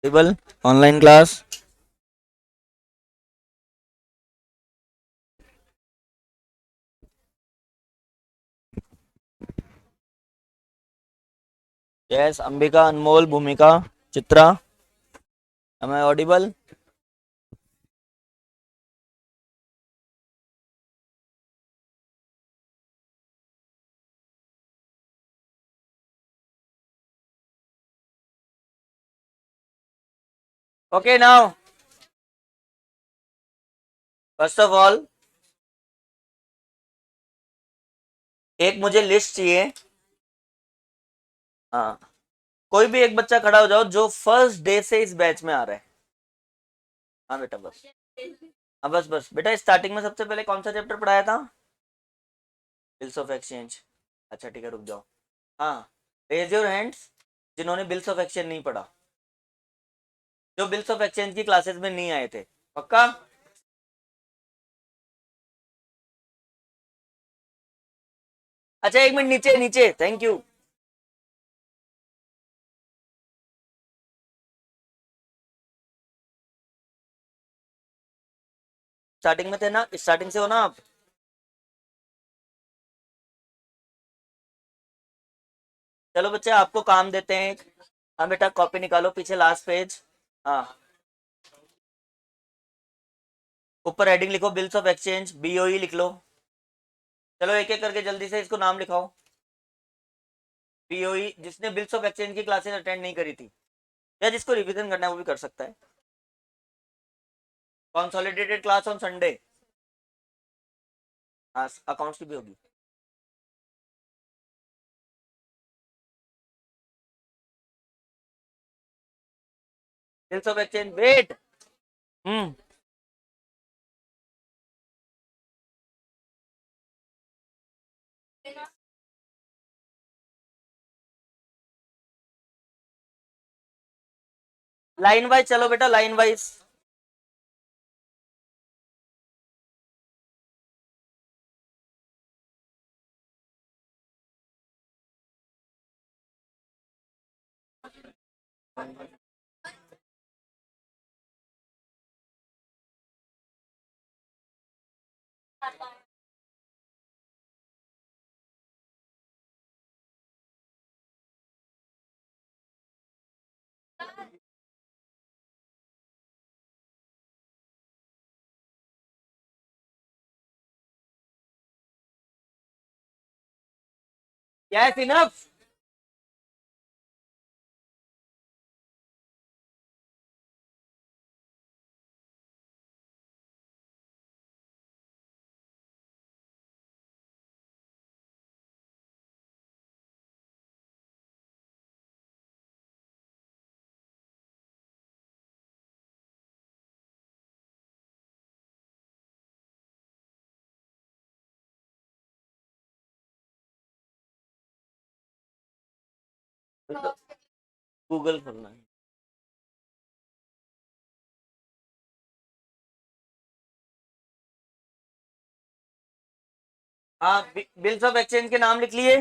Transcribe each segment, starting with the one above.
Table online class. Yes, Ambika, Anmol, Bhumika, Chitra, am I audible? Okay now, first of all एक मुझे list चाहिए। हाँ, कोई भी एक बच्चा खड़ा हो जाओ जो फर्स्ट डे से इस बैच में आ रहा है। हाँ बेटा बस। हाँ बस बस बेटा, स्टार्टिंग में सबसे पहले कौन सा चैप्टर पढ़ाया था? Bills of exchange. अच्छा ठीक है, रुक जाओ। हाँ, रेज योर हैंड्स जिन्होंने बिल्स ऑफ एक्सचेंज नहीं पढ़ा, जो बिल्स ऑफ एक्सचेंज की क्लासेस में नहीं आए थे। पक्का? अच्छा एक मिनट, नीचे नीचे, थैंक यू। स्टार्टिंग में थे ना, स्टार्टिंग से हो ना आप? चलो बच्चे, आपको काम देते हैं एक। हाँ बेटा, कॉपी निकालो, पीछे लास्ट पेज। हाँ, ऊपर हेडिंग लिखो बिल्स ऑफ एक्सचेंज, बीओई लिख लो। चलो एक एक करके जल्दी से इसको नाम लिखाओ। बीओई, जिसने बिल्स ऑफ एक्सचेंज की क्लासेस अटेंड नहीं करी थी या जिसको रिवीजन करना है वो भी कर सकता है। Consolidated class on Sunday. हाँ, अकाउंट्स की भी होगी। Bills of exchange, wait. Hmm. Line wise चलो बेटा, line wise. Yes, enough. Google खोलना है। हाँ, बिल्स ऑफ एक्सचेंज के नाम लिख लिए।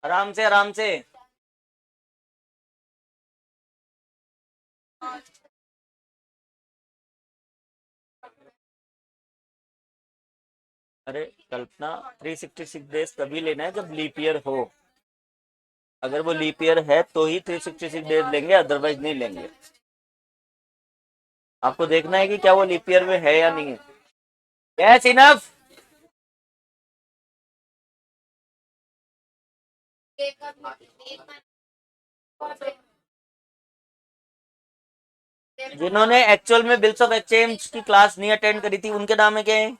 आराम से आराम से। अरे कल्पना, 366 डेज तभी लेना है जब लीप ईयर हो। अगर वो लीप ईयर है तो ही 366 डेज लेंगे, अदरवाइज नहीं लेंगे। आपको देखना है कि क्या वो लीप ईयर में है या नहीं है। Yes, enough. जिन्होंने एक्चुअल में बिल्स ऑफ एक्सचेंज की क्लास नहीं अटेंड करी थी उनके नाम है क्या है?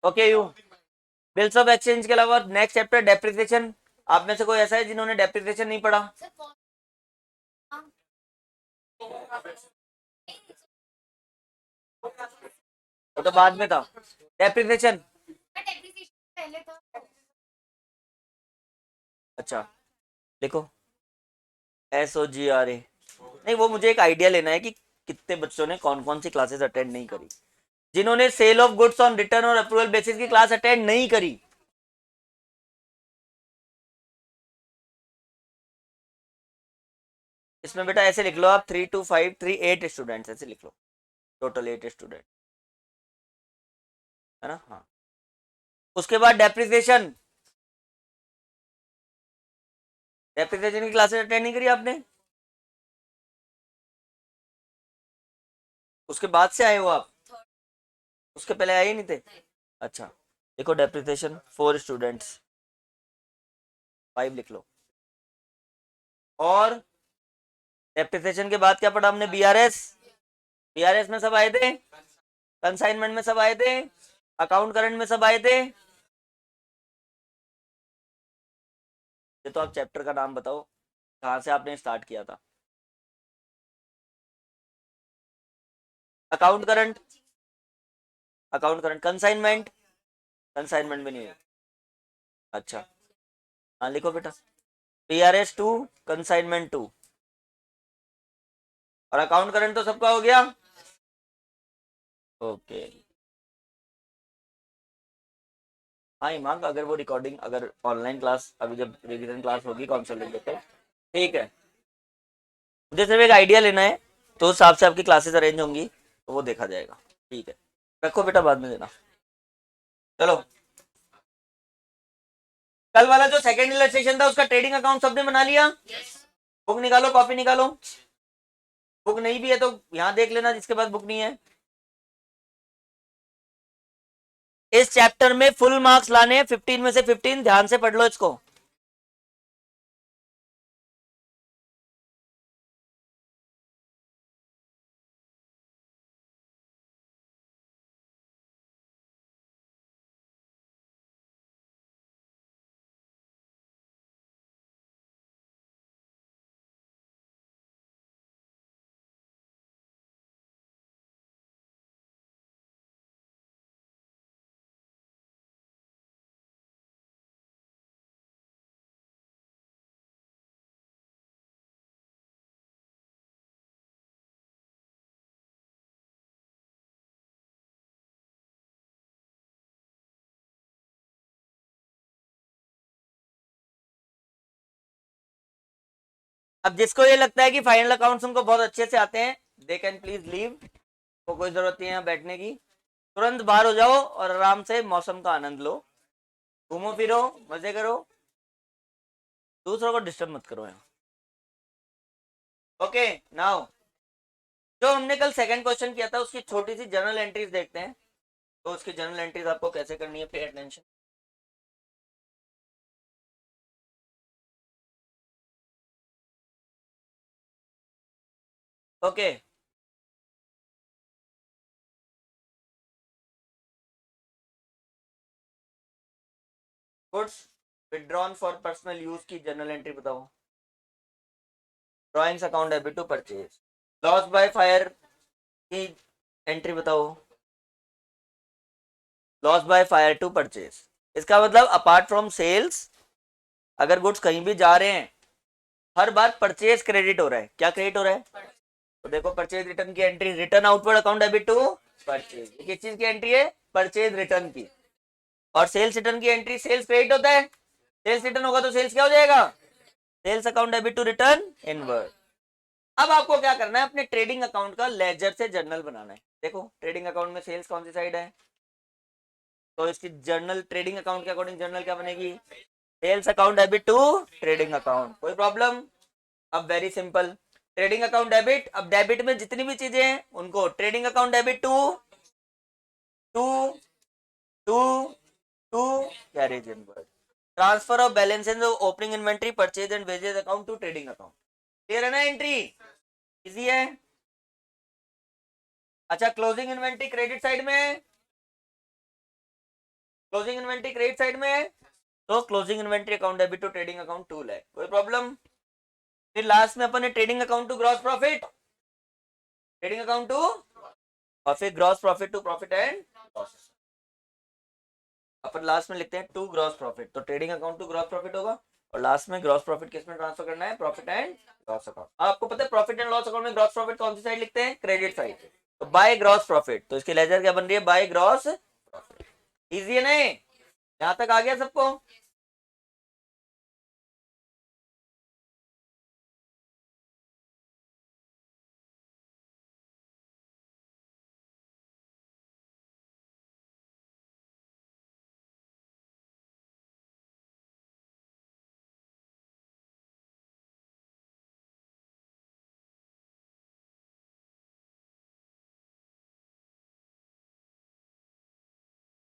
Okay you bills of exchange के अलावा नेक्स्ट चैप्टर डेप्रिसिएशन। आप में से कोई ऐसा है जिन्होंने डेप्रिसिएशन नहीं पढ़ा? वो तो बाद में था। डेप्रिसिएशन अच्छा देखो SOGRA नहीं, वो मुझे एक आइडिया लेना है कि कितने बच्चों ने कौन कौन सी क्लासेस अटेंड नहीं करी। जिन्होंने sale of goods on return और अप्रूवल बेसिस की क्लास अटेंड नहीं करी, इसमें बेटा ऐसे लिख लो आप 3 2 5 3 8 स्टूडेंट्स ऐसे लिख लो। टोटल 8 स्टूडेंट है ना। हाँ उसके बाद डेप्रिसिएशन, डेप्रिसिएशन की क्लासेस अटेंड नहीं करी आपने? उसके बाद से आए हो आप? उसके पहले आए ही नहीं थे? अच्छा देखो डेप्रिसिएशन 4 स्टूडेंट्स 5 लिख लो। और डेप्रिसिएशन के बाद क्या पढ़ा हमने? BRS। BRS में सब आए थे, कंसाइनमेंट में सब आए थे, अकाउंट करंट में सब आए थे। ये तो आप चैप्टर का नाम बताओ कहाँ से आपने स्टार्ट किया था? Account current, account current, consignment, consignment भी नहीं है। अच्छा हाँ लिखो बेटा BRS 2 कंसाइनमेंट 2 और अकाउंट करंट तो सबका हो गया। ओके हाँ इमाम, अगर वो रिकॉर्डिंग अगर ऑनलाइन क्लास अभी जब रिवीजन क्लास होगी कौन सा लेंगे तो ठीक है। मुझे सिर्फ एक आइडिया लेना है तो उस हिसाब से आपकी क्लासेस अरेंज होंगी तो वो देखा जाएगा। ठीक है रखो बेटा बाद में देना। चलो कल वाला जो सेकंड इलस्ट्रेशन था उसका ट्रेडिंग अकाउंट सबने बना लिया? बुक निकालो, कॉपी निकालो। बुक नहीं भी है तो यहाँ देख लेना जिसके पास बुक नहीं है। इस चैप्टर में फुल मार्क्स लाने 15 में से 15, ध्यान से पढ़ लो इसको। अब जिसको ये लगता है कि फाइनल अकाउंट्स उनको बहुत अच्छे से आते हैं दे कैन प्लीज लीव, तो कोई जरूरत नहीं है यहाँ बैठने की। तुरंत बाहर हो जाओ और आराम से मौसम का आनंद लो, घूमो फिरो, मजे करो, दूसरों को डिस्टर्ब मत करो यहाँ। ओके नाउ जो हमने कल सेकंड क्वेश्चन किया था उसकी छोटी सी जर्नल एंट्रीज देखते हैं। तो उसकी जर्नल एंट्रीज आपको कैसे करनी है, pay attention. Okay goods withdrawn for personal use की जर्नल एंट्री बताओ। Drawings account debit to purchase. Loss by fire की एंट्री बताओ। Loss by fire to purchase, इसका मतलब अपार्ट फ्रॉम सेल्स अगर गुड्स कहीं भी जा रहे हैं हर बार परचेज क्रेडिट हो रहा है। क्या क्रेडिट हो रहा है? तो देखो परचेज रिटर्न की entry, return outward account debit to purchase, किस चीज की एंट्री है? परचेज रिटर्न की। और सेल्स रिटर्न की एंट्री, सेल्स क्रेडिट होता है, सेल्स रिटर्न होगा तो सेल्स क्या हो जाएगा? Sales account debit to return inward. अब आपको क्या करना है, अपने ट्रेडिंग अकाउंट का लेजर से जर्नल बनाना है। देखो ट्रेडिंग अकाउंट में सेल्स कौन सी साइड है, तो इसकी जर्नल ट्रेडिंग अकाउंट के अकॉर्डिंग जर्नल क्या बनेगी? Sales account debit to trading account. कोई प्रॉब्लम? अब very simple, trading account debit, अब डेबिट में जितनी भी चीजें हैं उनको trading account debit to to to to carriage inward, transfer of balance in opening inventory purchase and wages account to trading account. Clear है ना? एंट्री इजी है। अच्छा, क्लोजिंग इन्वेंट्री क्रेडिट साइड में, क्लोजिंग इन्वेंट्री क्रेडिट साइड में, तो closing inventory account debit to trading account 2 lakh, कोई problem? फिर last में अपन ने trading account to gross profit, trading account to, और फिर gross profit to profit and loss. अपन लास्ट में लिखते हैं टू ग्रॉस प्रॉफिट, तो trading account to gross profit होगा, और लास्ट में ग्रॉस प्रॉफिट किस में ट्रांसफर करना है? Profit and loss account. आपको पता है प्रॉफिट एंड लॉस अकाउंट में ग्रॉस प्रॉफिट कौन सी साइड लिखते हैं? Credit side. तो बाय ग्रॉस प्रॉफिट, तो इसकी लेजर क्या बन रही है? By gross profit. इजी है नहीं? यहां तक आ गया सबको?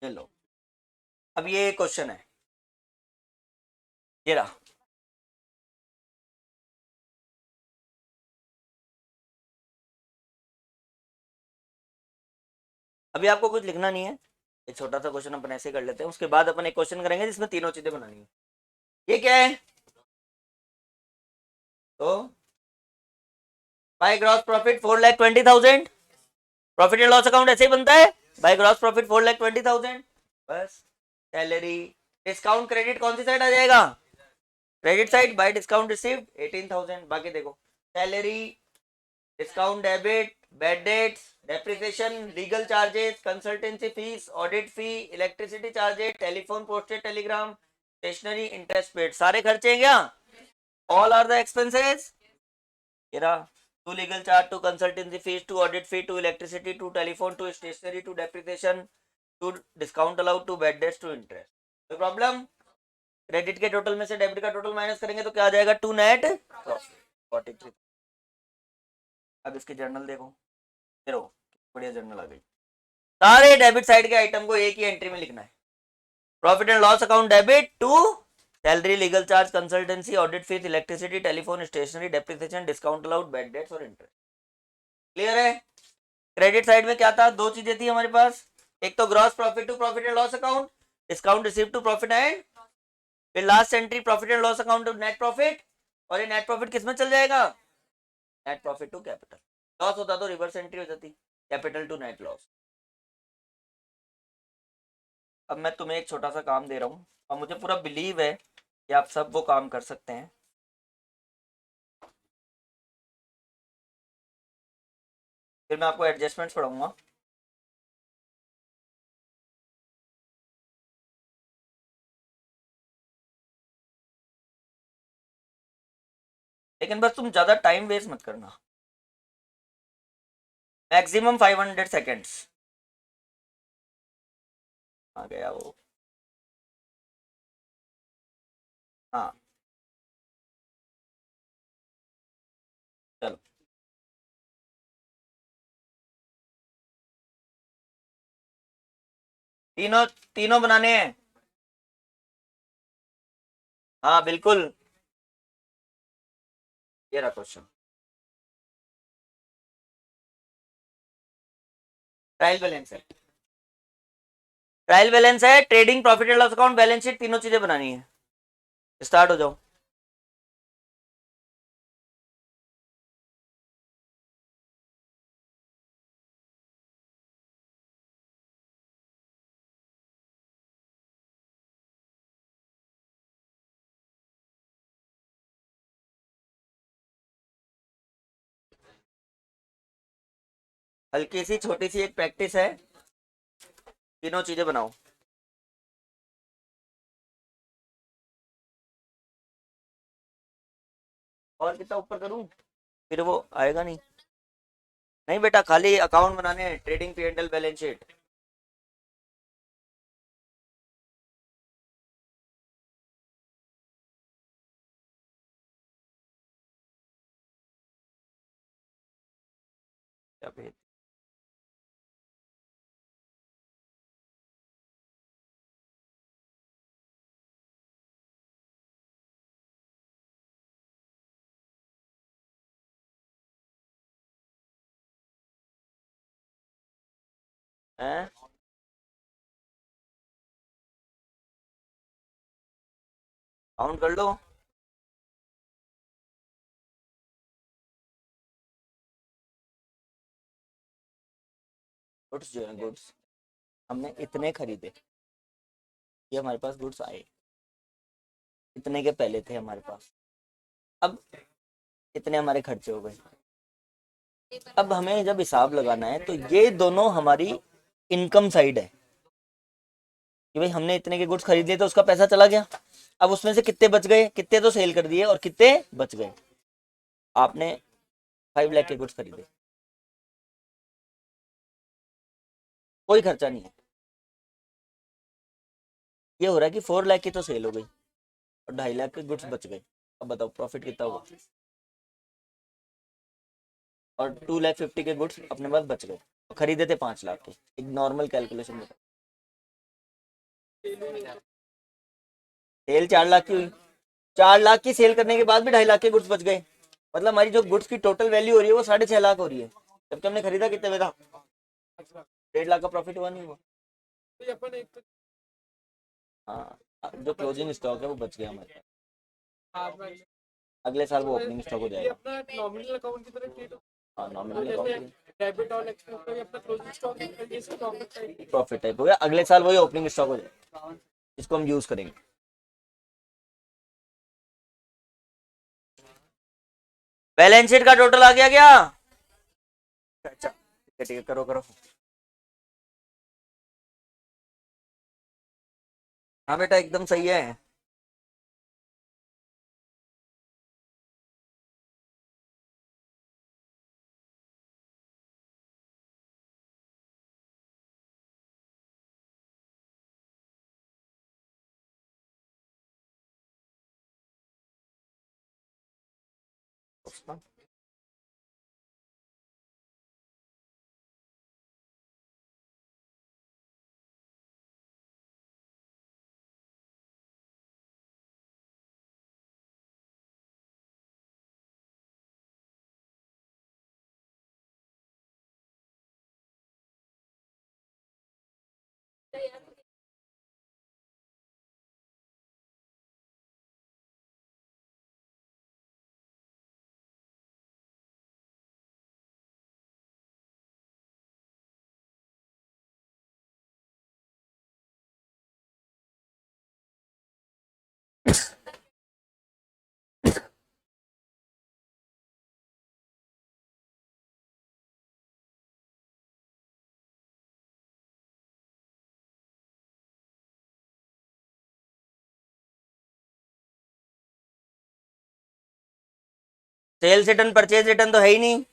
चलो, अब ये क्वेश्चन है, ये रहा। अभी आपको कुछ लिखना नहीं है, एक छोटा सा क्वेश्चन अपन ऐसे कर लेते हैं, उसके बाद अपन एक क्वेश्चन करेंगे जिसमें तीनों चीजें बनानी है। ये क्या है? तो by gross profit 4,20,000, profit and loss account ऐसे ही बनता है, बाय ग्रॉस प्रॉफिट 4,20,000, बस। सैलरी, डिस्काउंट क्रेडिट कौन सी साइड आ जाएगा? Credit side, by discount received 18,000। बाकी देखो, salary, discount debit, bad debts, depreciation, legal charges, consultancy fees, audit fee, electricity charges, telephone, postage, telegram, stationery, interest paid, सारे खर्चे हैं क्या? All are the expenses. To legal charge, to consultancy fees, to audit fee, to electricity, to telephone, to stationery, to depreciation, to discount allowed, to bad debts, to interest. कोई problem? Credit के total में से debit का total minus करेंगे तो क्या आ जाएगा? To net profit 43। अब इसके जर्नल देखो, देखो बढ़िया जर्नल आ गई। सारे डेबिट साइड के आइटम को एक ही एंट्री में लिखना है। Profit and loss account debit to salary, legal charge, consultancy, audit fees, electricity, telephone, stationery, depreciation, discount allowed, bad debts और इंटरेस्ट। क्लियर है? क्रेडिट साइड में क्या था? दो चीजें थी हमारे पास, एक तो gross profit to profit and loss account, discount receive to profit and, फिर last entry profit and loss account to net profit, और ये नेट प्रॉफिट किस में चल जाएगा? Net profit to capital. Loss होता तो रिवर्स एंट्री हो जाती, कैपिटल टू नेट लॉस। अब मैं तुम्हें एक छोटा सा काम दे रहा हूँ, और मुझे पूरा बिलीव है कि आप सब वो काम कर सकते हैं। फिर मैं आपको एडजस्टमेंट्स पढ़ाऊंगा। लेकिन बस तुम ज्यादा टाइम वेस्ट मत करना, मैक्सिमम 500 सेकेंड्स। आ गया वो, हाँ चलो। तीनों, तीनों बनाने हैं। हाँ बिल्कुल। ये रहा क्वेश्चन, ट्रायल बैलेंस है, ट्रायल बैलेंस है, trading, profit and loss account, balance sheet, तीनों चीजें बनानी है। स्टार्ट हो जाओ। हल्की सी छोटी सी एक प्रैक्टिस है, तीनों चीजें बनाओ। और कितना ऊपर करूं? फिर वो आएगा नहीं। नहीं बेटा, खाली अकाउंट बनाने हैं, trading, P and L, balance sheet. क्या भेज हैं? काउंट कर लो। गुड्स जो है, गुड्स हमने इतने खरीदे, ये हमारे पास गुड्स आए, इतने के पहले थे हमारे पास, अब इतने हमारे खर्चे हो गए। अब हमें जब हिसाब लगाना है तो ये दोनों हमारी इनकम साइड है कि भाई हमने इतने के गुड्स खरीद लिए तो उसका पैसा चला गया। अब उसमें से कितने बच गए, कितने तो सेल कर दिए और कितने बच गए। आपने 5 लाख के गुड्स खरीदे, कोई खर्चा नहीं है, ये हो रहा है कि 4 लाख की तो सेल हो गई और 2.5 लाख के गुड्स बच गए। अब बताओ प्रॉफिट कितना हुआ। और 2,50,000 के गुड्स अपने पास बच गए, खरीदे थे 5 लाख के। एक नॉर्मल कैलकुलेशन बताओ, सेल 4 लाख की हुई, 4 लाख की सेल करने के बाद भी 2.5 लाख के गुड्स बच गए। मतलब हमारी जो गुड्स की टोटल वैल्यू हो रही है वो 6.5 लाख हो रही है, जबकि हमने खरीदा कितने में था, 1.5 लाख का प्रॉफिट हुआ नहीं हुआ। हाँ, जो क्लोजिंग स्टॉक है वो बच गया हमारे पास, अगले साल वो ओपनिंग स्टॉक हो जाएगा। नॉमिनल अकाउंट की तरह ट्रीट हो। हाँ, नॉमिनल अकाउंट डेबिट और एक्सपेंस का अपना क्लोजिंग स्टॉक है, ये प्रॉफिट टाइप हो गया। अगले साल वही ओपनिंग स्टॉक हो जाएगा, इसको हम यूज करेंगे। बैलेंस शीट का टोटल आ गया क्या? अच्छा ठीक है, करो करो। हाँ बेटा एकदम सही है। सेल्स रिटर्न परचेज रिटर्न तो है ही नहीं।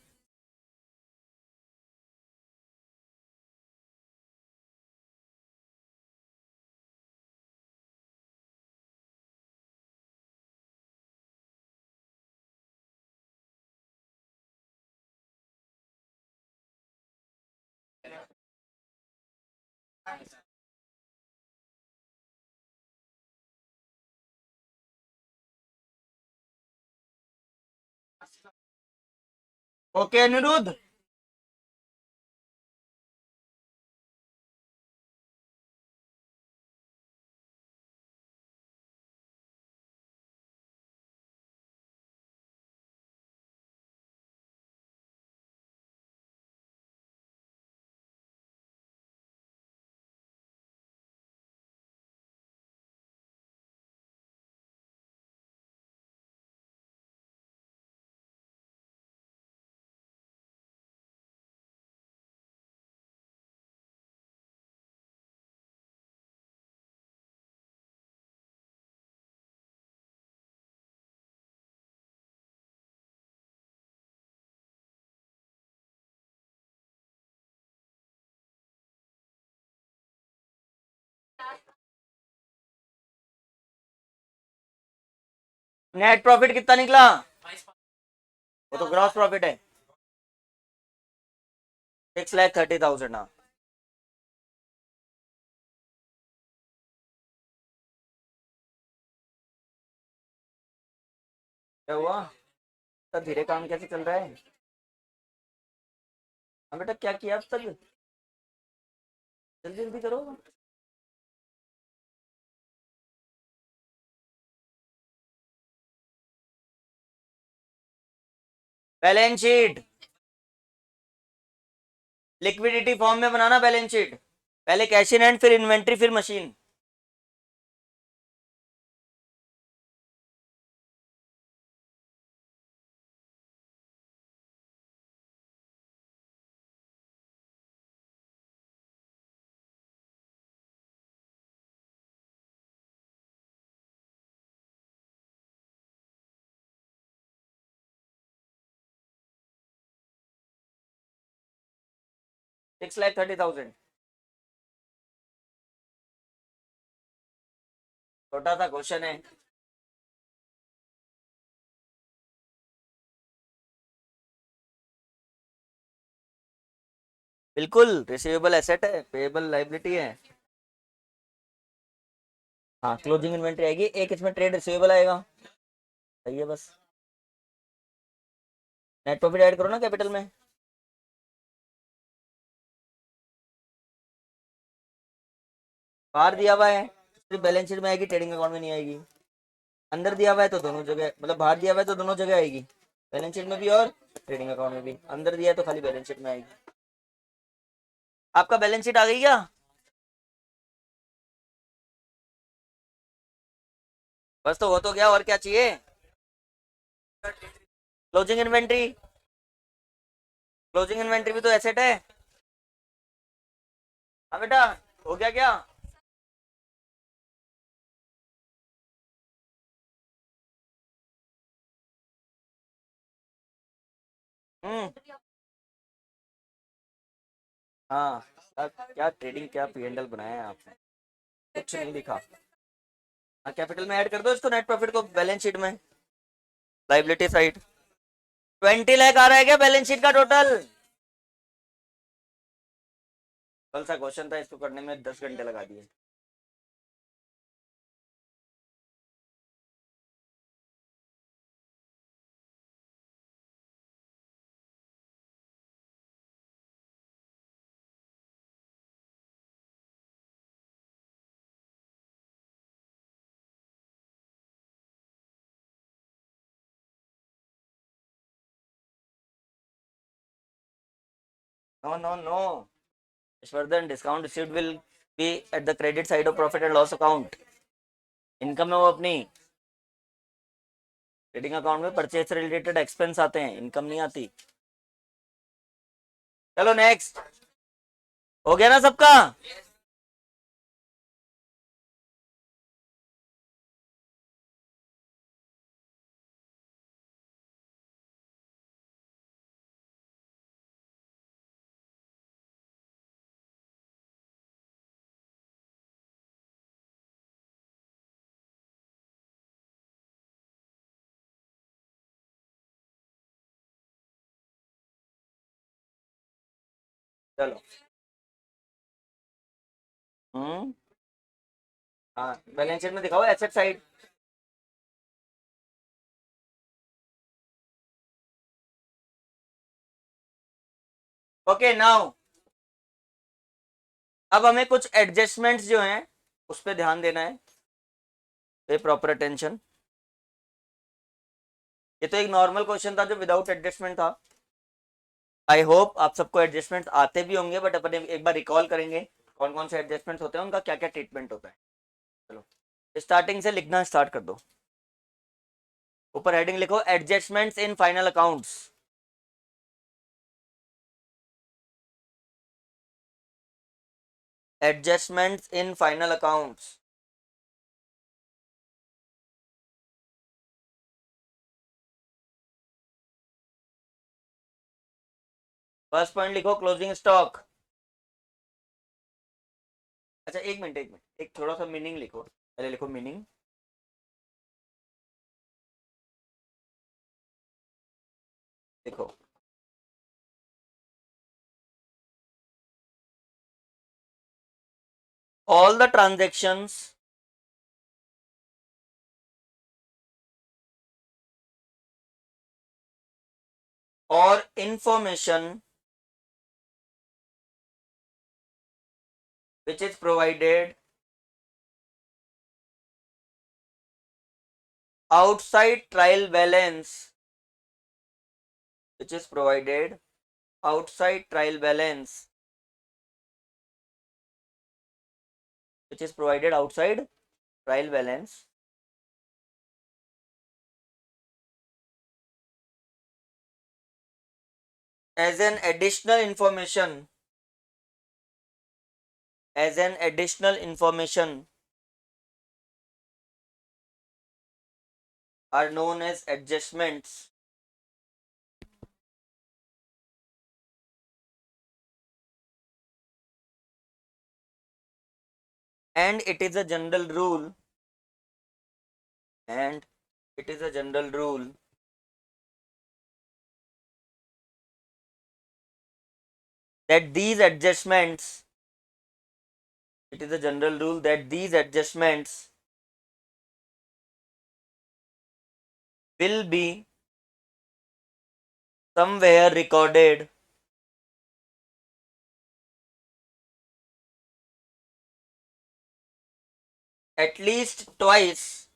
ओके अनिरुद्ध। नेट प्रॉफिट कितना निकला? वो तो ग्रॉस प्रॉफिट है, 6,30,000। हाँ, क्या हुआ? तो धीरे काम कैसे चल रहा है? हाँ बेटा, क्या किया अब तक? जल्दी जल्दी करो। बैलेंस शीट लिक्विडिटी फॉर्म में बनाना बैलेंस शीट। पहले कैश इन हैंड, फिर इन्वेंट्री, फिर मशीन। $6,30,000 छोटा सा क्वेश्चन है। बिल्कुल रिसीवेबल एसेट है, पेएबल लाइबिलिटी है। हाँ क्लोजिंग इन्वेंट्री आएगी, एक इसमें ट्रेड रिसीवेबल आएगा। सही है बस। नेट प्रॉफिट ऐड करो ना कैपिटल में। बाहर दिया हुआ है सिर्फ बैलेंस शीट में आएगी, ट्रेडिंग अकाउंट में नहीं आएगी। अंदर दिया हुआ है तो दोनों जगह, मतलब बाहर दिया हुआ है तो दोनों जगह आएगी, बैलेंस शीट में भी और ट्रेडिंग अकाउंट में भी। अंदर दिया है तो खाली बैलेंस शीट में आएगी। आपका बैलेंस शीट आ गई क्या? बस तो हो तो गया, और क्या चाहिए? क्लोजिंग इन्वेंट्री, क्लोजिंग इन्वेंट्री भी तो एसेट है। हाँ बेटा, हो गया क्या? हम्म। हाँ। क्या ट्रेडिंग, क्या पीएनएल बनाया है आपने? कुछ नहीं लिखा। हाँ कैपिटल में ऐड कर दो इसको, नेट प्रॉफिट को बैलेंस शीट में, लाइबिलिटी साइड। 20 लाख आ रहा है क्या बैलेंस शीट का टोटल? कल सा क्वेश्चन था, इसको करने में 10 घंटे लगा दिए। No no no, Yashvardhan, discount received will be at the credit side of profit and loss account. Income है वो अपनी। ट्रेडिंग अकाउंट में परचेज से रिलेटेड एक्सपेंस आते हैं, इनकम नहीं आती। चलो नेक्स्ट। हो गया ना सबका? चलो। हम्म। हाँ बैलेंस शीट में दिखाओ एसेट साइड। ओके नाउ, अब हमें कुछ एडजस्टमेंट्स जो हैं उस पर ध्यान देना है, पे प्रॉपर अटेंशन। ये तो एक नॉर्मल क्वेश्चन था जो विदाउट एडजस्टमेंट था। आई होप आप सबको एडजस्टमेंट आते भी होंगे, बट अपन एक बार रिकॉल करेंगे कौन कौन से एडजस्टमेंट होते हैं, उनका क्या क्या ट्रीटमेंट होता है। चलो स्टार्टिंग से लिखना स्टार्ट कर दो। ऊपर हेडिंग लिखो adjustments in final accounts. Adjustments in final accounts. First point लिखो क्लोजिंग स्टॉक। अच्छा एक मिनट एक मिनट, एक थोड़ा सा मीनिंग लिखो, पहले लिखो मीनिंग। देखो, all the transactions or information which is provided outside trial balance, which is provided outside trial balance, which is provided outside trial balance as an additional information, as an additional information are known as adjustments. And it is a general rule, and it is a general rule that these adjustments, it is a general rule that these adjustments will be somewhere recorded at least twice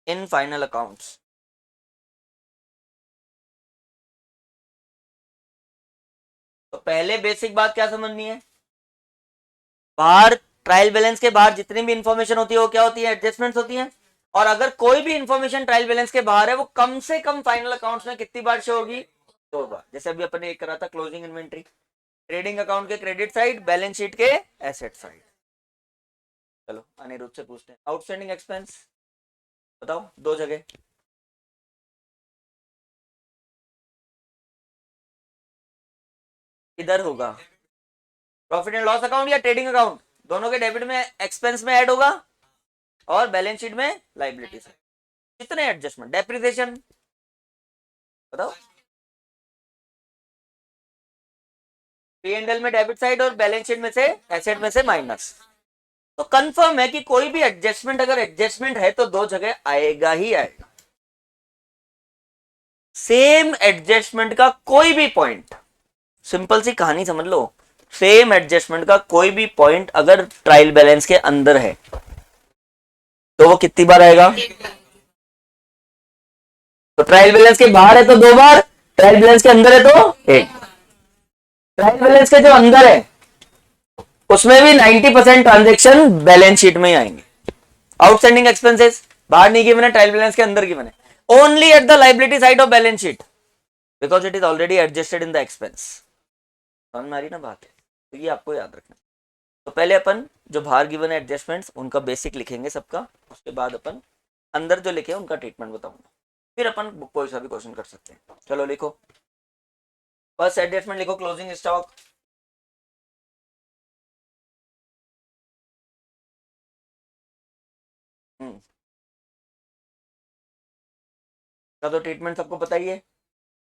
in final accounts. तो पहले basic बात क्या समझनी है, बाहर trial balance के बाहर जितनी भी इंफॉर्मेशन होती है वो क्या होती है, एडजस्टमेंट्स होती हैं। और अगर कोई भी इंफॉर्मेशन ट्रायल बैलेंस के बाहर है वो कम से कम फाइनल अकाउंट्स में कितनी बार शो होगी, 2 बार। जैसे अभी अपन ने एक करा था क्लोजिंग इन्वेंट्री, ट्रेडिंग अकाउंट के क्रेडिट साइड, बैलेंस शीट के एसेट साइड। चलो अनिरुद्ध से पूछते हैं, आउटस्टैंडिंग एक्सपेंस बताओ 2 जगह। इधर होगा प्रॉफिट एंड लॉस अकाउंट या ट्रेडिंग अकाउंट, दोनों के डेबिट में एक्सपेंस में ऐड होगा और बैलेंस शीट में लाइबिलिटी से। कितने एडजस्टमेंट, डेप्रिसिएशन बताओ, P&L में डेबिट साइड और बैलेंस शीट में से एसेट में से माइनस। तो कंफर्म है कि कोई भी एडजस्टमेंट अगर एडजस्टमेंट है तो 2 जगह आएगा ही आएगा। सेम एडजस्टमेंट का कोई भी पॉइंट, सिंपल सी कहानी समझ लो, सेम एडजस्टमेंट का कोई भी पॉइंट अगर ट्रायल बैलेंस के अंदर है तो वो कितनी बार आएगा, तो ट्रायल बैलेंस के बाहर है तो 2 बार, ट्रायल बैलेंस के अंदर है तो 1। ट्रायल बैलेंस के जो अंदर है उसमें भी 90% ट्रांजेक्शन बैलेंस शीट में ही आएंगे। आउटस्टैंडिंग एक्सपेंसेस बाहर नहीं गिवन है, ट्रायल बैलेंस के अंदर गिवन है, only at the liability side of balance sheet because it is already adjusted in the expense. समझ में आ रही ना बात है, तो ये आपको याद रखना। तो पहले अपन जो बाहर गिवन है एडजस्टमेंट्स उनका बेसिक लिखेंगे सबका, उसके बाद अपन अंदर जो लिखे उनका ट्रीटमेंट बताऊंगा, फिर अपन कोई सा भी क्वेश्चन कर सकते हैं। चलो लिखो, फर्स्ट एडजस्टमेंट लिखो क्लोजिंग स्टॉक। का तो ट्रीटमेंट सबको पता ही है,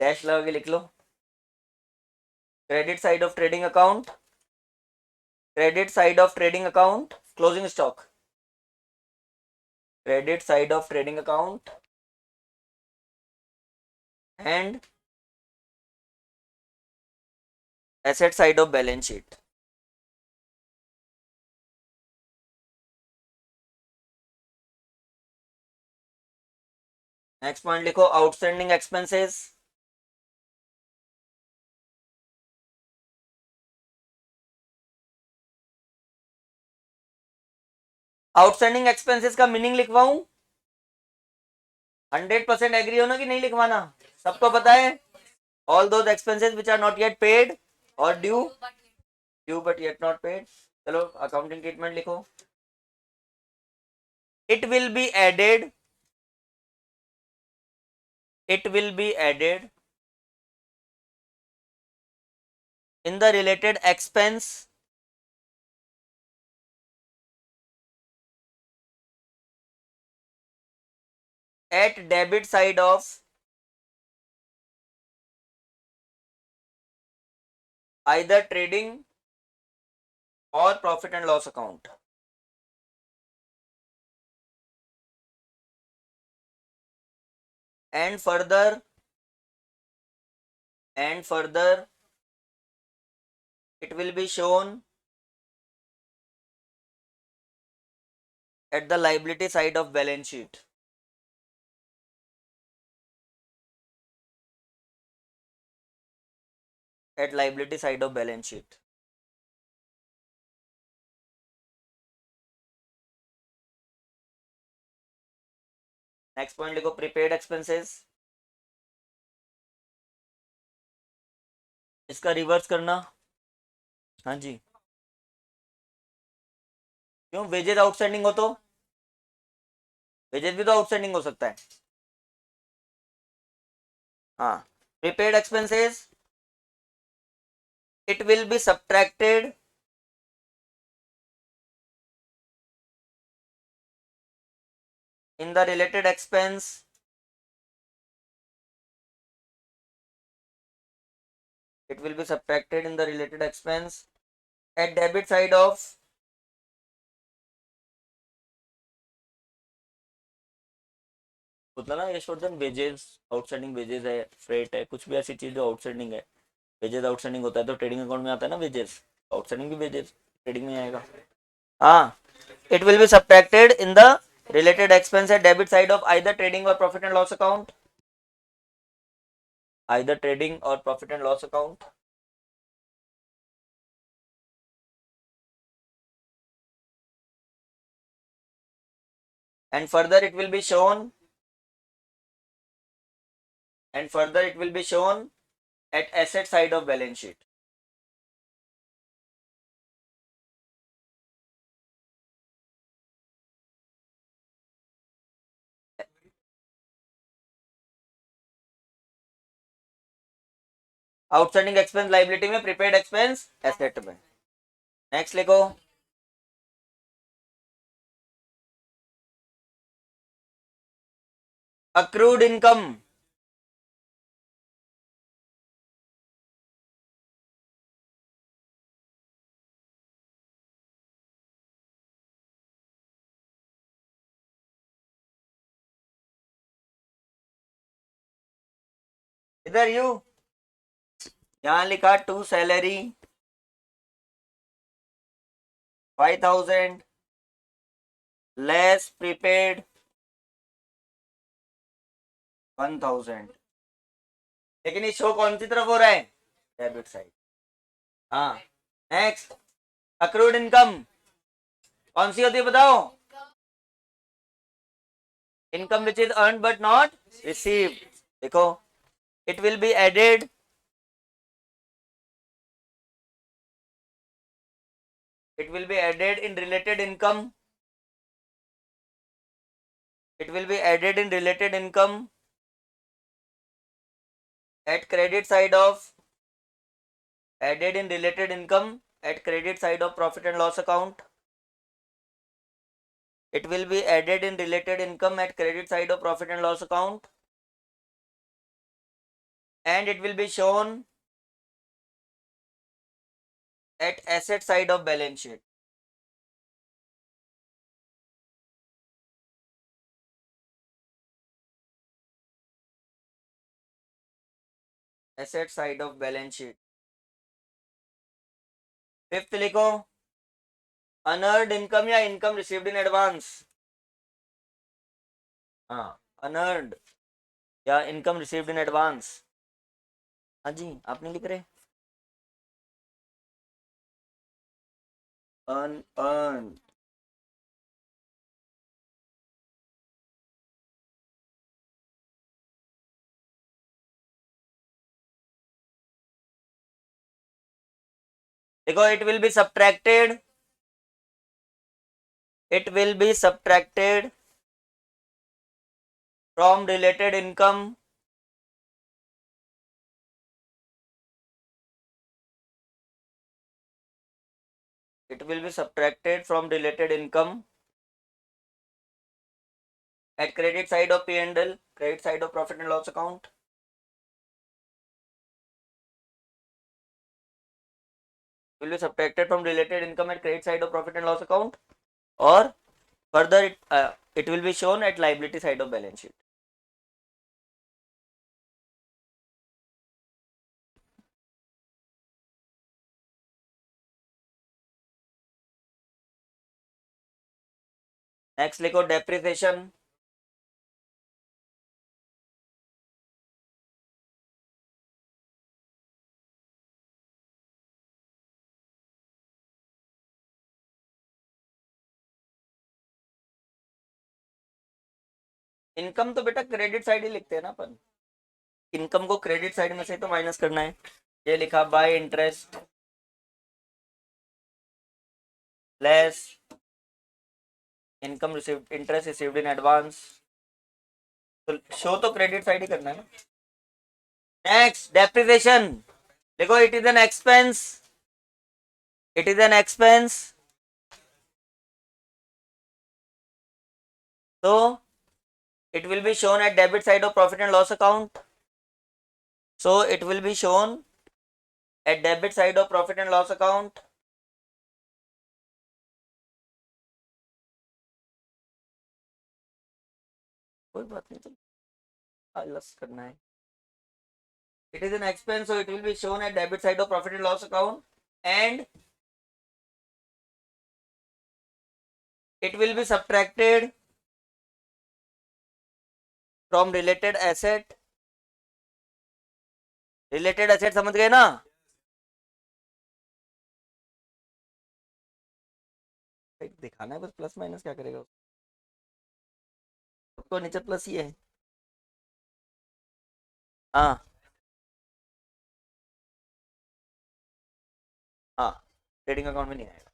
डैश लगा के लिख लो। Credit side of trading account, credit side of trading account closing stock, credit side of trading account and asset side of balance sheet. Next point लिखो आउटस्टैंडिंग एक्सपेंसेस, आउटस्टैंडिंग एक्सपेंसेस का meaning लिखवाऊं, 100% agree हो ना कि नहीं लिखवाना, सबको पता है, all those expenses which are not yet paid और due but yet not paid. चलो अकाउंटिंग ट्रीटमेंट लिखो, it will be added, it will be added in the related expense at debit side of either trading or profit and loss account। And further and further it will be shown at the liability side of balance sheet. At liability side of balance sheet. Next point लिखो, prepaid expenses, इसका reverse करना। हाँ जी, क्यों? Wages outstanding हो तो wages भी तो outstanding हो सकता है। हाँ, prepaid expenses, it will be subtracted in the related expense it will be subtracted in the related expense at debit side of मतलब ना यशवर्धन, वेजेस आउटस्टैंडिंग, वेजेस है, फ्रेट है, कुछ भी ऐसी चीज जो आउटस्टैंडिंग है। वेजेस आउटस्टैंडिंग होता है तो ट्रेडिंग अकाउंट में आता है ना वेजेस, आउटस्टैंडिंग भी वेजेस ट्रेडिंग में आएगा। हाँ, it will be subtracted in the related expense at debit side of either trading or profit and loss account, either trading or profit and loss account, and further it will be shown at asset side of balance sheet. Outstanding expense liability में, prepaid expense asset में। Next लिखो, accrued income, इधर you, यहां लिखा to salary 5,000 less prepaid 1,000, लेकिन ये show कौन सी तरफ हो रहा है? Debit side. हाँ, नेक्स्ट, अक्रूड इनकम कौन सी होती है बताओ? Income which is earn but not received. देखो, it will be added in related income, it will be added in related income at credit side of added in related income at credit side of profit and loss account. It will be added in related income at credit side of profit and loss account, and it will be shown at asset side of balance sheet. Asset side of balance sheet. Fifth लिखो, unearned income या income received in advance. हाँ, unearned या income received in advance. हाँ जी, आप नहीं लिख रहे? Unearned, देखो, it will be subtracted from related income at credit side of P&L, credit side of profit and loss account. Will be subtracted from related income at credit side of profit and loss account, or further it will be shown at liability side of balance sheet. Next लिखो depreciation. Income तो बेटा credit side ही लिखते हैं ना अपन, income को credit side में से तो माइनस करना है। ये लिखा bye interest less income received, interest received in advance, तो शो तो क्रेडिट साइड ही करना है ना। नेक्स्ट डेप्रिसिएशन, देखो it is an expense, it is an expense, तो it will be shown at debit side of profit and loss account, so it will be shown at debit side of profit and loss account। कोई बात नहीं, तो आलस करना है। It is an expense, so it will be shown at debit side of profit and loss account, and it will be subtracted from related asset। related asset समझ गए ना? दिखाना है बस, प्लस माइनस क्या करेगा, तो नीचे प्लस ही है। हाँ हाँ, ट्रेडिंग अकाउंट में नहीं आएगा।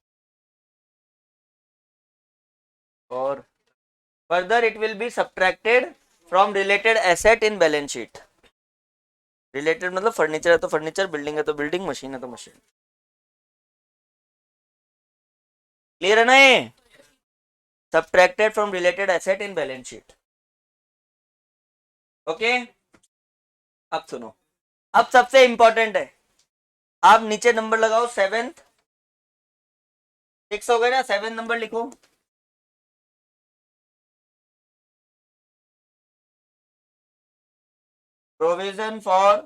और further it will be subtracted from related asset in balance sheet. Related मतलब फर्नीचर है तो फर्नीचर, बिल्डिंग है तो बिल्डिंग, मशीन है तो मशीन। क्लियर है ना ये? Subtracted from related asset in balance sheet. Okay, अब सुनो, अब सबसे इंपॉर्टेंट है, आप नीचे नंबर लगाओ, सेवेंथ, 6 हो गए ना, 7 नंबर लिखो। Provision for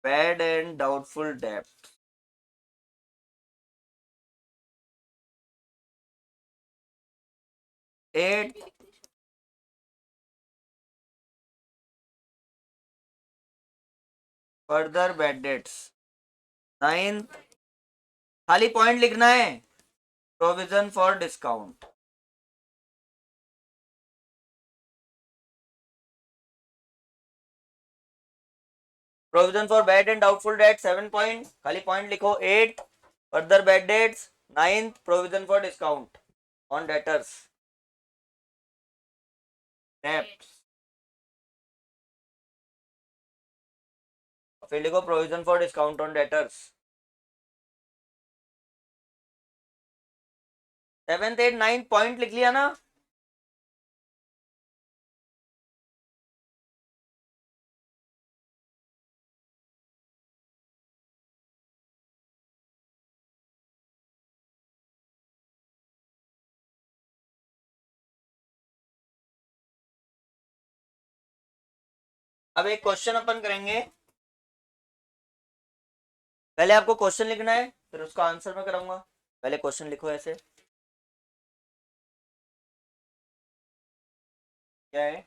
bad and doubtful debt. 8 further bad debts. 9 खाली पॉइंट लिखना है, provision for discount. Provision for bad and doubtful debt 7 point, खाली पॉइंट लिखो। 8 further bad debts. 9 provision for discount on debtors डेप्ट। फिर लिखो provision for discount on debtors. 7th 8 9 point लिख लिया ना? अब एक क्वेश्चन अपन करेंगे, पहले आपको क्वेश्चन लिखना है फिर उसका आंसर मैं कराऊंगा। पहले क्वेश्चन लिखो ऐसे, क्या है?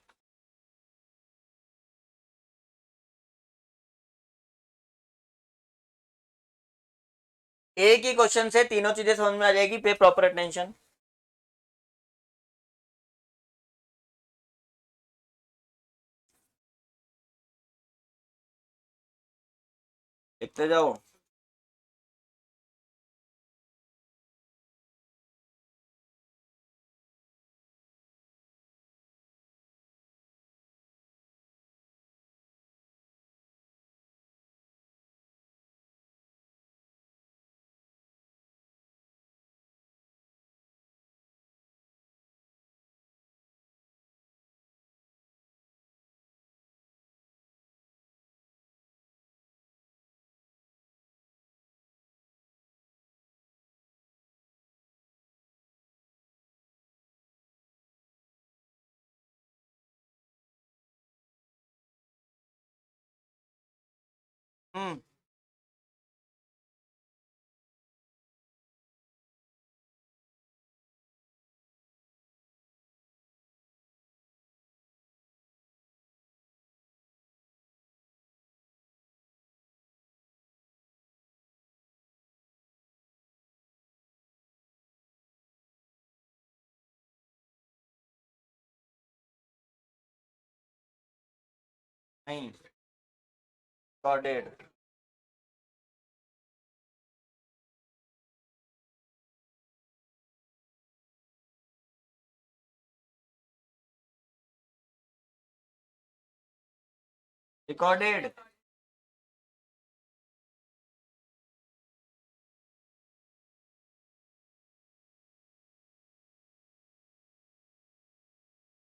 एक ही क्वेश्चन से तीनों चीजें समझ में आ जाएगी, पे प्रॉपर अटेंशन। लिखते जाओ। हम्म, नहीं, रिकॉर्डेड। रिकॉर्डेड।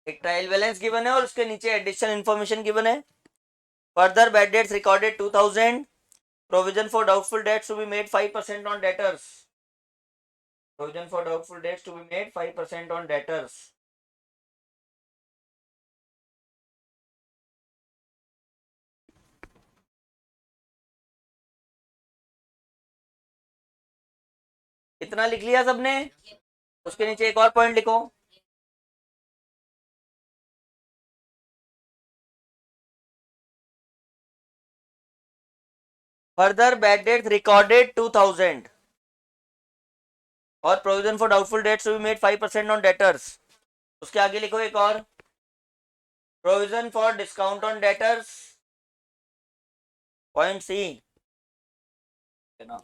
एक ट्रायल बैलेंस गिवन है और उसके नीचे एडिशनल इंफॉर्मेशन गिवन है। Further bad debts recorded 2000, provision for doubtful debts to be made 5% on debtors, provision for doubtful debts to be made 5% on debtors. इतना लिख लिया सबने? उसके नीचे एक और पॉइंट लिखो। फर्दर बैड डेट्स रिकॉर्डेड 2000 और provision for doubtful debts to be made 5% on debtors. उसके आगे लिखो एक और, provision for discount on debtors, point C है ना।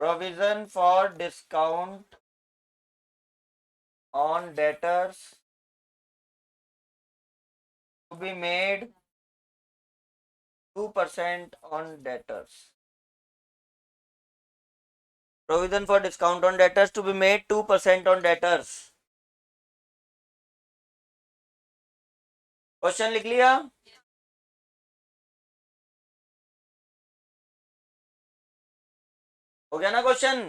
Provision for discount on debtors to be made 2% on debtors. Provision for discount on debtors to be made 2% on debtors. Question लिख लिया? हो गया ना question?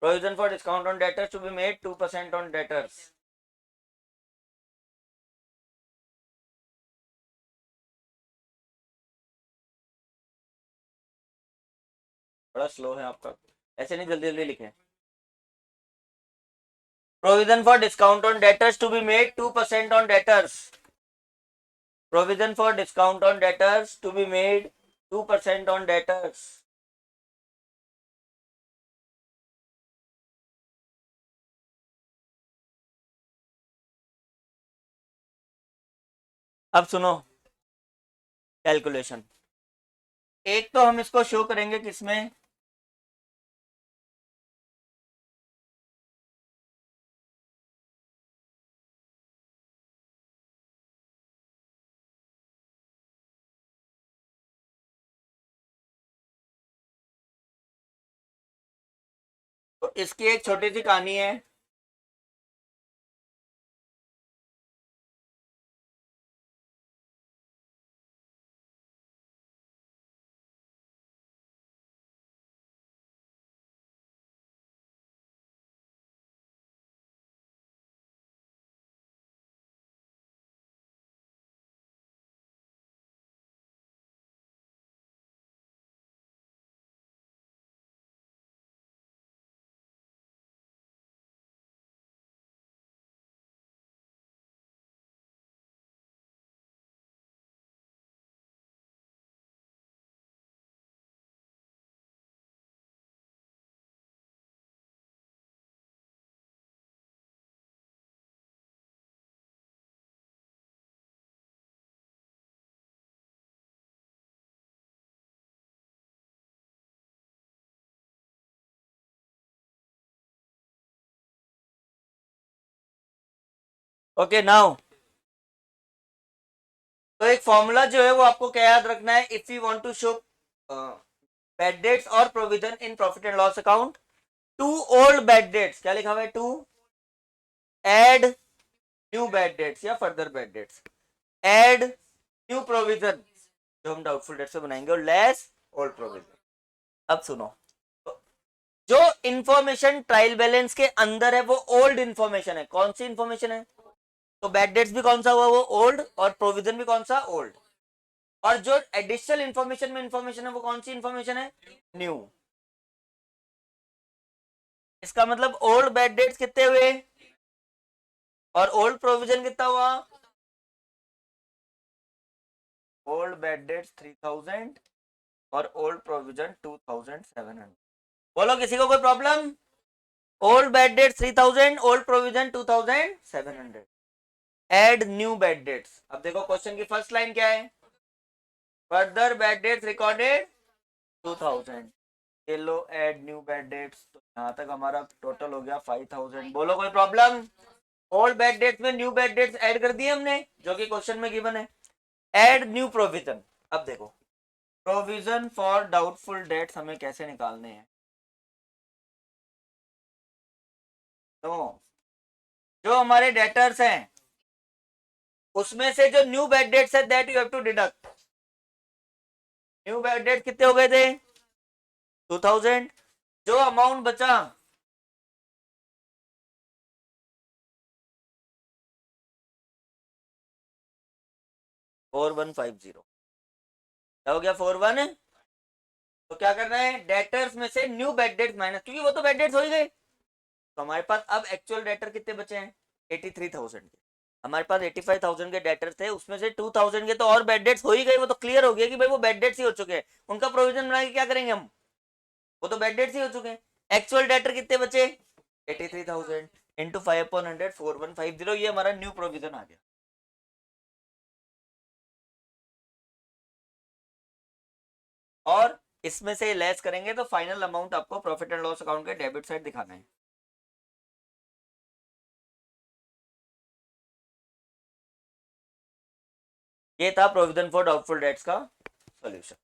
Provision for discount on debtors to be made 2% on debtors. बड़ा slow है आपका, ऐसे नहीं जल्दी जल्दी लिखे। Provision for discount on debtors to be made 2% on debtors. Provision for discount on debtors to be made 2% on debtors. अब सुनो कैलकुलेशन। एक तो हम इसको शो करेंगे किसमें, तो इसकी एक छोटी सी कहानी है। ओके नाउ, तो एक फॉर्मूला जो है वो आपको क्या याद रखना है, if you want to show bad debts और provision in profit and loss account, to old bad debts, क्या लिखा हुआ है, to add new bad debts या further bad debts, add new provision जो हम डाउटफुल डेट से बनाएंगे, और लेस ओल्ड प्रोविजन। अब सुनो, जो इंफॉर्मेशन ट्रायल बैलेंस के अंदर है वो ओल्ड इंफॉर्मेशन है। कौन सी इंफॉर्मेशन है? तो बैड डेट्स भी कौन सा हुआ, वो ओल्ड, और प्रोविजन भी कौन सा, ओल्ड। और जो एडिशनल इंफॉर्मेशन में इंफॉर्मेशन है वो कौन सी इंफॉर्मेशन है, न्यू। इसका मतलब ओल्ड बैड डेट्स कितने हुए और ओल्ड प्रोविजन कितना हुआ, ओल्ड बैड डेट्स 3000 और ओल्ड प्रोविजन 2700। बोलो किसी को कोई problem? Old bad debt 3000, old provision 2700, add new bad debts. अब देखो क्वेश्चन की फर्स्ट लाइन क्या है, फर्दर बैड डेट्स रिकॉर्डेड 2000, ये लो एड न्यू बैड डेट्स। तो यहाँ तक हमारा टोटल हो गया 5000। बोलो कोई प्रॉब्लम? ओल्ड बैड डेट्स में न्यू बैड डेट्स ऐड कर दिए हमने, जो कि क्वेश्चन में गिवन है। Add new provision. अब देखो प्रोविजन फॉर डाउटफुल डेट्स हमें कैसे निकालने हैं। तो जो हमारे डेटर्स हैं उसमें से जो न्यू बैड डेट्स है that you have to deduct. New bad debt कितने हो गए थे? 2000। जो अमाउंट बचा 4150, क्या हो गया 41। तो क्या करना है, डेटर्स में से न्यू बैड डेट्स माइनस, क्योंकि वो तो बैड डेट्स हो ही गए। तो हमारे पास अब एक्चुअल डेटर कितने बचे हैं? 83,000 के। हमारे पास 85,000 के डेटर्स थे, उसमें से 2,000 के तो और बैड डेट्स हो ही गए। वो तो क्लियर हो गया कि भाई वो बैड डेट्स ही हो चुके हैं, उनका प्रोविजन बना के क्या करेंगे हम, वो तो बैड डेट्स ही हो चुके हैं। एक्चुअल डेटर कितने बचे? 83,000 इंटू 5/100 4150, ये हमारा न्यू प्रोविजन आ गया। और इसमें से लेस करेंगे तो फाइनल अमाउंट आपको प्रॉफिट एंड लॉस अकाउंट के डेबिट साइड दिखाना है। ये था प्रोविजन फॉर डाउटफुल डेट्स का सॉल्यूशन।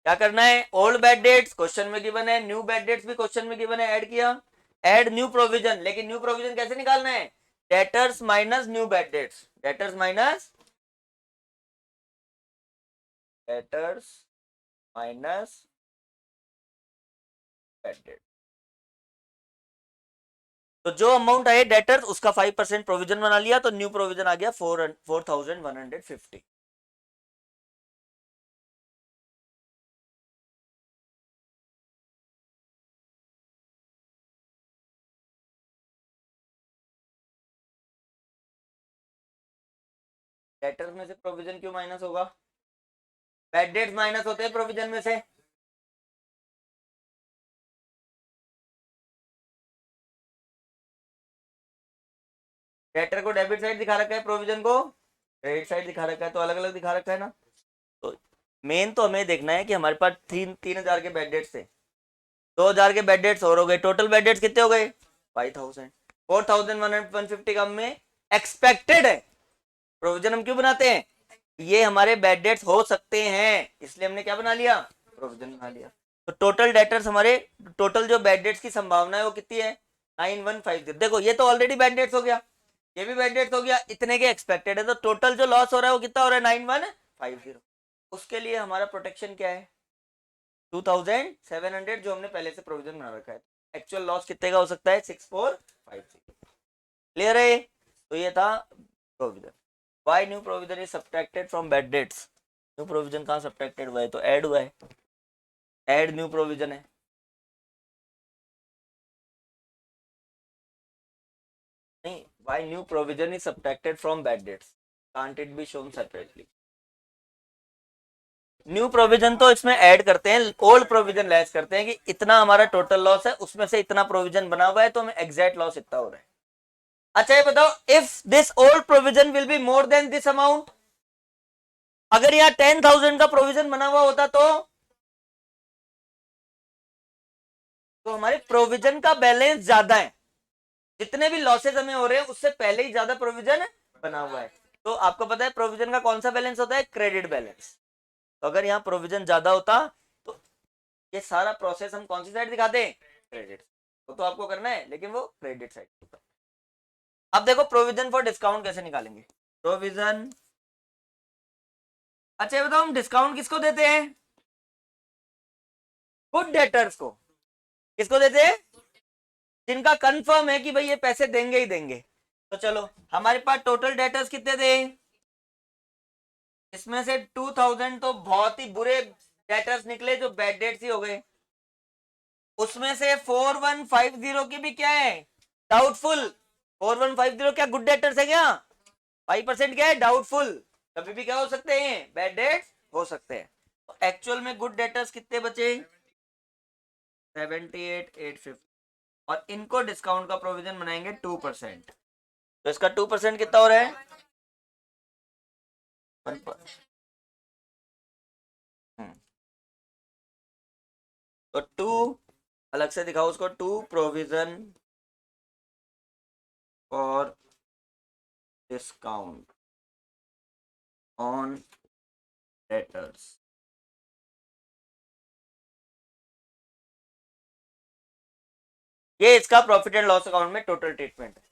क्या करना है, ओल्ड बैड डेट्स क्वेश्चन में गिवन है, न्यू बैड डेट्स भी क्वेश्चन में गिवन है, ऐड किया। ऐड न्यू प्रोविजन, लेकिन न्यू प्रोविजन कैसे निकालना है? Debtors minus new bad dates, debtors minus debtors minus bad debt. तो जो अमाउंट आए डेटर्स उसका 5% प्रोविजन बना लिया, तो न्यू प्रोविजन आ गया 4150। डेटर्स में से प्रोविजन क्यों माइनस होगा? बैड डेट्स माइनस होते हैं प्रोविजन में से। डेटर को डेबिट साइड दिखा रखा है, प्रोविजन को क्रेडिट साइड दिखा रखा है, तो अलग अलग दिखा रखा है ना। तो मेन तो हमें देखना है कि हमारे पास 3,000 के बैड डेट्स थे, 2,000 के बैड डेट्स और हो गए, टोटल बैड डेट्स कितने हो गए? 5,000। 4,150 का हमें एक्सपेक्टेड है। प्रोविजन हम क्यों बनाते हैं? ये हमारे बैड डेट्स हो सकते हैं, इसलिए हमने क्या बना लिया, प्रोविजन बना लिया। तो टोटल डेटर्स हमारे, टोटल जो बैड डेट्स की संभावना है वो कितनी है? 9150। देखो ये तो ऑलरेडी बैड डेट्स हो गया, ये भी बैड डेट्स हो गया, इतने के एक्सपेक्टेड है, तो टोटल जो लॉस हो रहा है वो कितना हो रहा है? 9150। उसके लिए हमारा प्रोटेक्शन क्या है? 2700, जो हमने पहले से प्रोविजन बना रखा है। एक्चुअल लॉस कितने का हो सकता है? 6450। क्लियर है? तो ये था provision. Why new provision is subtracted from bad debts. New provision कहाँ सब्ट्रैक्टेड हुआ है? तो ऐड हुआ है, ऐड न्यू प्रोविजन है। नहीं, why new provision is subtracted from bad debts, can't it be shown separately? New provision तो इसमें ऐड करते हैं, ओल्ड प्रोविजन लेस करते हैं कि इतना हमारा टोटल लॉस है, उसमें से इतना प्रोविजन बना हुआ है, तो हमें एग्जैक्ट लॉस इतना हो रहा है। अच्छा ये बताओ, if this old provision will be more than this amount, अगर यहाँ 10,000 का प्रोविजन बना हुआ होता तो हमारे प्रोविजन का बैलेंस ज्यादा है, जितने भी लॉसेस हमें हो रहे हैं उससे पहले ही ज्यादा प्रोविजन बना हुआ है। तो आपको पता है प्रोविजन का कौन सा बैलेंस होता है? Credit balance. तो अगर यहाँ प्रोविजन ज्यादा होता तो ये सारा प्रोसेस हम कौन सी साइड दिखाते हैं? क्रेडिट। तो आपको करना है, लेकिन वो क्रेडिट साइड। अब देखो प्रोविजन फॉर डिस्काउंट कैसे निकालेंगे। प्रोविजन, अच्छा ये बताओ हम डिस्काउंट किसको देते हैं? गुड डेटर्स को। किसको देते हैं? जिनका कंफर्म है कि भाई ये पैसे देंगे ही देंगे। तो चलो हमारे पास टोटल डेटर्स कितने थे? इसमें से 2,000 तो बहुत ही बुरे डेटर्स निकले, जो बैड डेट्स ही हो गए। उसमें से 4150 की भी क्या है? डाउटफुल। 4150 क्या गुड डेटर्स है क्या? 5% क्या है? डाउटफुल। कभी भी क्या हो सकते हैं? बैड डेट्स हो सकते हैं। तो एक्चुअल में गुड डेटर्स कितने बचे? 78,850 और इनको डिस्काउंट का प्रोविजन बनाएंगे 2%। तो इसका 2% कितना हो रहा है? 1%। तो 2 अलग से दिखाओ उसको, 2 provision for discount on debtors. ये इसका प्रॉफिट एंड लॉस अकाउंट में टोटल ट्रीटमेंट है।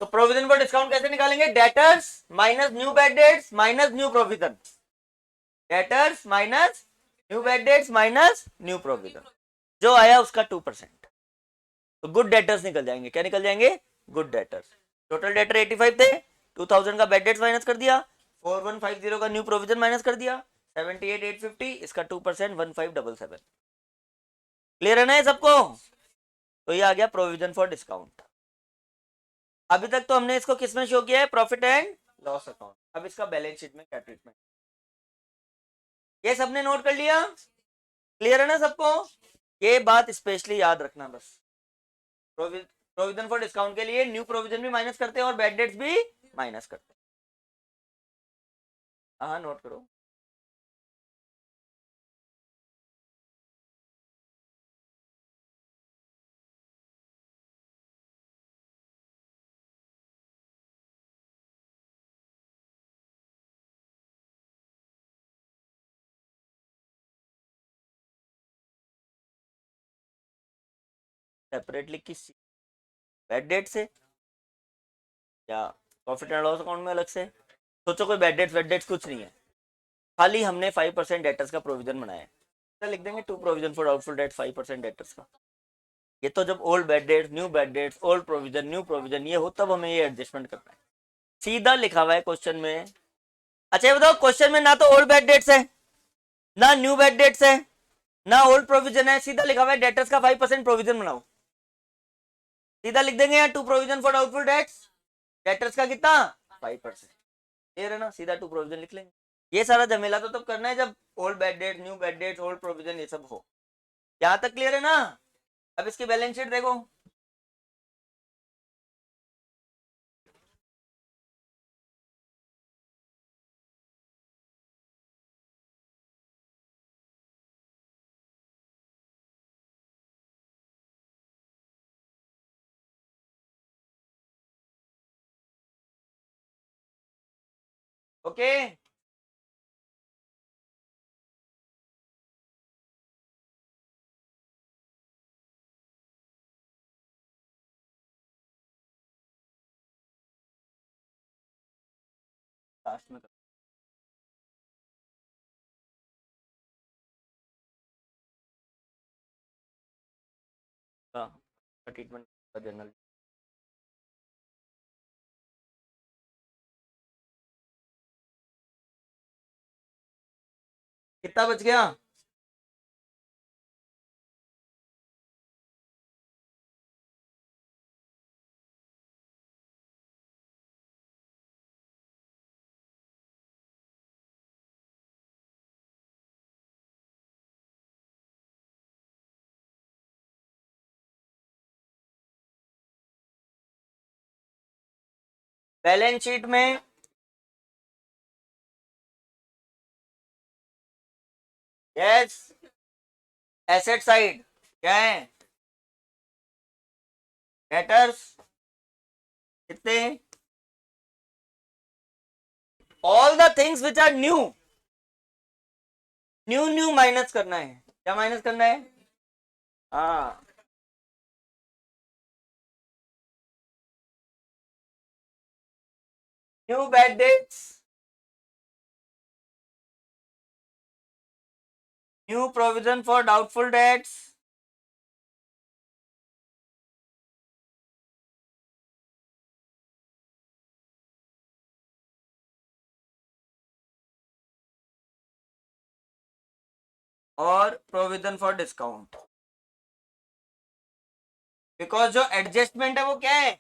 तो प्रोविजन फॉर डिस्काउंट कैसे निकालेंगे? Debtors minus new bad dates minus new provision. Debtors minus new bad dates minus new provision, जो आया उसका 2%। तो गुड डेटर्स निकल जाएंगे। क्या निकल जाएंगे? Good debtors. टोटल डेटर 85 थे, 2000 का बैड डेट्स माइनस कर दिया, 4150 का न्यू प्रोविजन माइनस कर दिया, 78,850, इसका 2% 1577। क्लियर है ना ये सबको? तो ये आ गया प्रोविजन फॉर डिस्काउंट। अभी तक तो हमने इसको किसमें शो किया है? Profit and loss account. अब इसका बैलेंस शीट में क्या ट्रीटमेंट, ये सबने नोट कर लिया? क्लियर है ना सबको? ये बात स्पेशली याद रखना बस। प्रोविजन फॉर डिस्काउंट के लिए न्यू प्रोविजन भी माइनस करते हैं और बैड डेट्स भी माइनस करते हैं। हाँ नोट करो। सेपरेटली किस चीज? बैड डेट से या प्रॉफिट एंड लॉस अकाउंट में अलग से? सोचो कोई बैड डेट्स वेड डेट्स कुछ नहीं है, खाली हमने 5% डेटर्स का प्रोविजन बनाया है। तो लिख देंगे 2 provision for doubtful date 5% debtors का। ये तो जब old bad debts new bad dates old provision new provision ये हो तब हमें ये एडजस्टमेंट करना है। सीधा लिखा हुआ है क्वेश्चन में। अच्छा ये बताओ, क्वेश्चन में ना तो ओल्ड बैड डेट्स है ना न्यू बैड डेट्स है ना ओल्ड प्रोविजन है, सीधा लिखा हुआ है डेटर्स का 5% प्रोविजन बनाओ। सीधा लिख देंगे यहाँ 2 provision for doubtful dates, debtors का कितना? 5%। क्लियर है ना? सीधा 2 प्रोविजन लिख लेंगे। ये सारा झमेला तो तब करना है जब old bad date new bad date old provision ये सब हो। यहां तक क्लियर है ना? अब इसकी बैलेंस शीट देखो। ओके लास्ट में ट्रीटमेंट जनरल। कितना बच गया? बैलेंस शीट में यस एसेट साइड क्या है? डेटर्स कितने? All the things which are new, new new minus करना है। क्या माइनस करना है? हाँ new bad debts new provision for doubtful debts और प्रोविजन फॉर डिस्काउंट। बिकॉज जो एडजस्टमेंट है वो क्या है?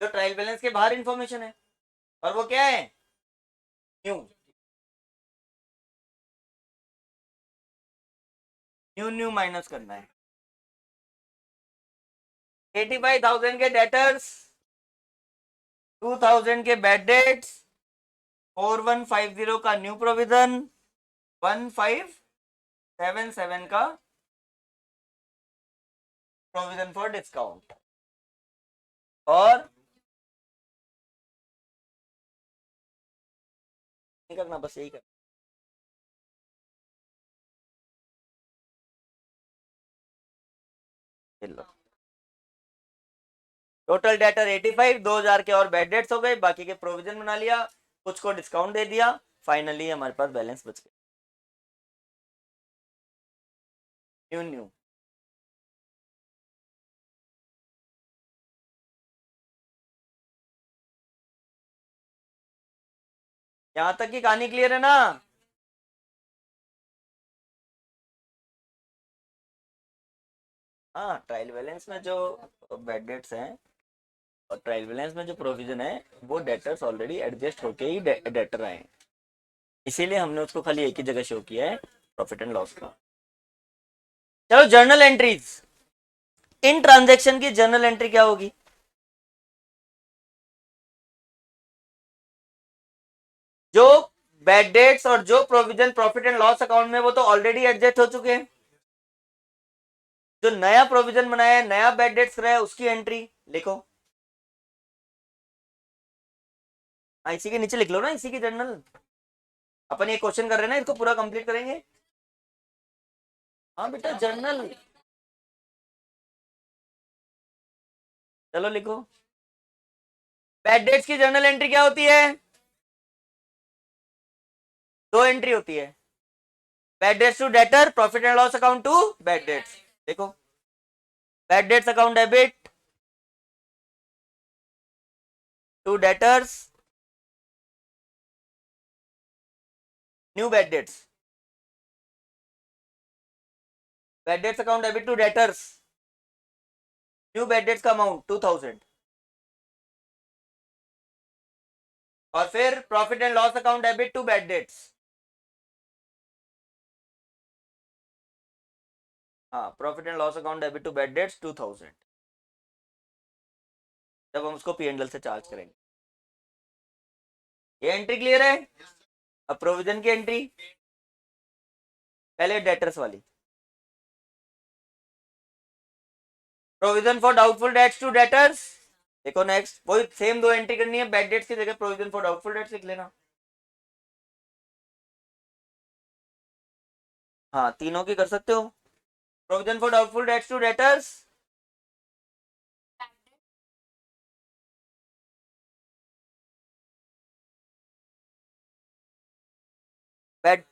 जो ट्रायल बैलेंस के बाहर इंफॉर्मेशन है, और वो क्या है? न्यू न्यू न्यू माइनस करना है। 85,000 के डेटर्स, 2,000 के बैड डेट्स, 4150 का न्यू प्रोविजन, 1577 का प्रोविजन फॉर डिस्काउंट। और नहीं करना, बस यही करना। टोटल डेटर 85, 2,000 के और बैड डेट्स हो गए, बाकी के प्रोविजन बना लिया, कुछ को डिस्काउंट दे दिया, फाइनली हमारे पास बैलेंस बच गया। न्यू न्यू यहां तक की कहानी क्लियर है ना? हाँ, ट्रायल बैलेंस में जो बैड डेट्स हैं और ट्रायल बैलेंस में जो प्रोविजन है वो डेटर्स ऑलरेडी एडजस्ट होके ही डेटर आए हैं, इसीलिए हमने उसको खाली एक ही जगह शो किया है, प्रॉफिट एंड लॉस का। चलो जर्नल एंट्रीज, इन ट्रांजैक्शन की जर्नल एंट्री क्या होगी? जो बैड डेट्स और जो provision profit and loss account में वो तो ऑलरेडी एडजस्ट हो चुके हैं, जो नया प्रोविजन बनाया है, नया बैड डेट्स कराया, उसकी एंट्री लिखो। हाँ, इसी के नीचे लिख लो ना, इसी की जर्नल। अपन ये क्वेश्चन कर रहे हैं ना, इसको पूरा कंप्लीट करेंगे। हाँ बेटा, जर्नल चलो लिखो। बैड डेट्स की जर्नल एंट्री क्या होती है? दो एंट्री होती है, bad debts to debtor, profit and loss account to bad debts. देखो, bad debts account debit to debtors, new bad debts, bad debts account debit to debtors, new bad debts का amount 2,000, और फिर profit and loss account debit to bad debts. हाँ, profit and loss account debit to bad debts 2,000, जब हम उसको P&L से charge करेंगे। ये एंट्री क्लियर है? अब प्रोविजन की एंट्री, पहले डेटर्स वाली, provision for doubtful debts to debtors. देखो नेक्स्ट, वही सेम दो एंट्री करनी है, बैड डेट्स की जगह प्रोविजन फॉर डाउटफुल डेट्स लिख लेना। हाँ, तीनों की कर सकते हो। Provision for doubtful debts to debtors, bad,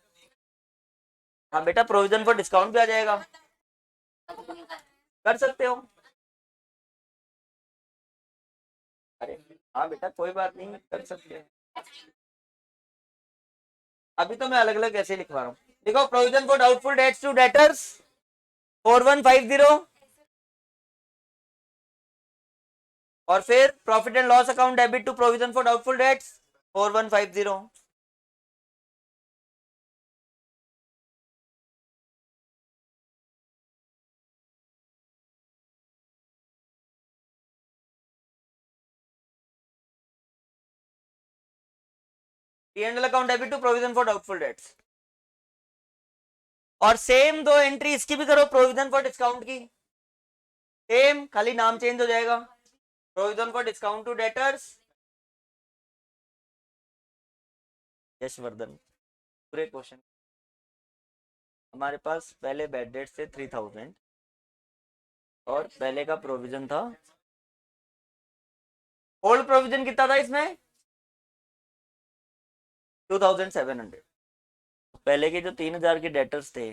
हाँ बेटा, प्रोविजन फॉर डिस्काउंट भी आ जाएगा, कर सकते हो। अरे हाँ बेटा, कोई बात नहीं, कर सकते हैं। अभी तो मैं अलग अलग ऐसे लिखवा रहा हूँ। देखो, provision for doubtful debts to debtors 4150, और फिर profit and loss account debit to provision for doubtful debts 4150। P&L account debit to provision for doubtful debts, और सेम दो एंट्री इसकी भी करो, प्रोविजन फॉर डिस्काउंट की, सेम, खाली नाम चेंज हो जाएगा, provision for discount to debtors Yashvardhan. पूरे क्वेश्चन हमारे पास पहले बैड डेट थे 3,000, और पहले का प्रोविजन था, ओल्ड प्रोविजन कितना था इसमें? 2,700। पहले के जो 3,000 के डेटर्स थे,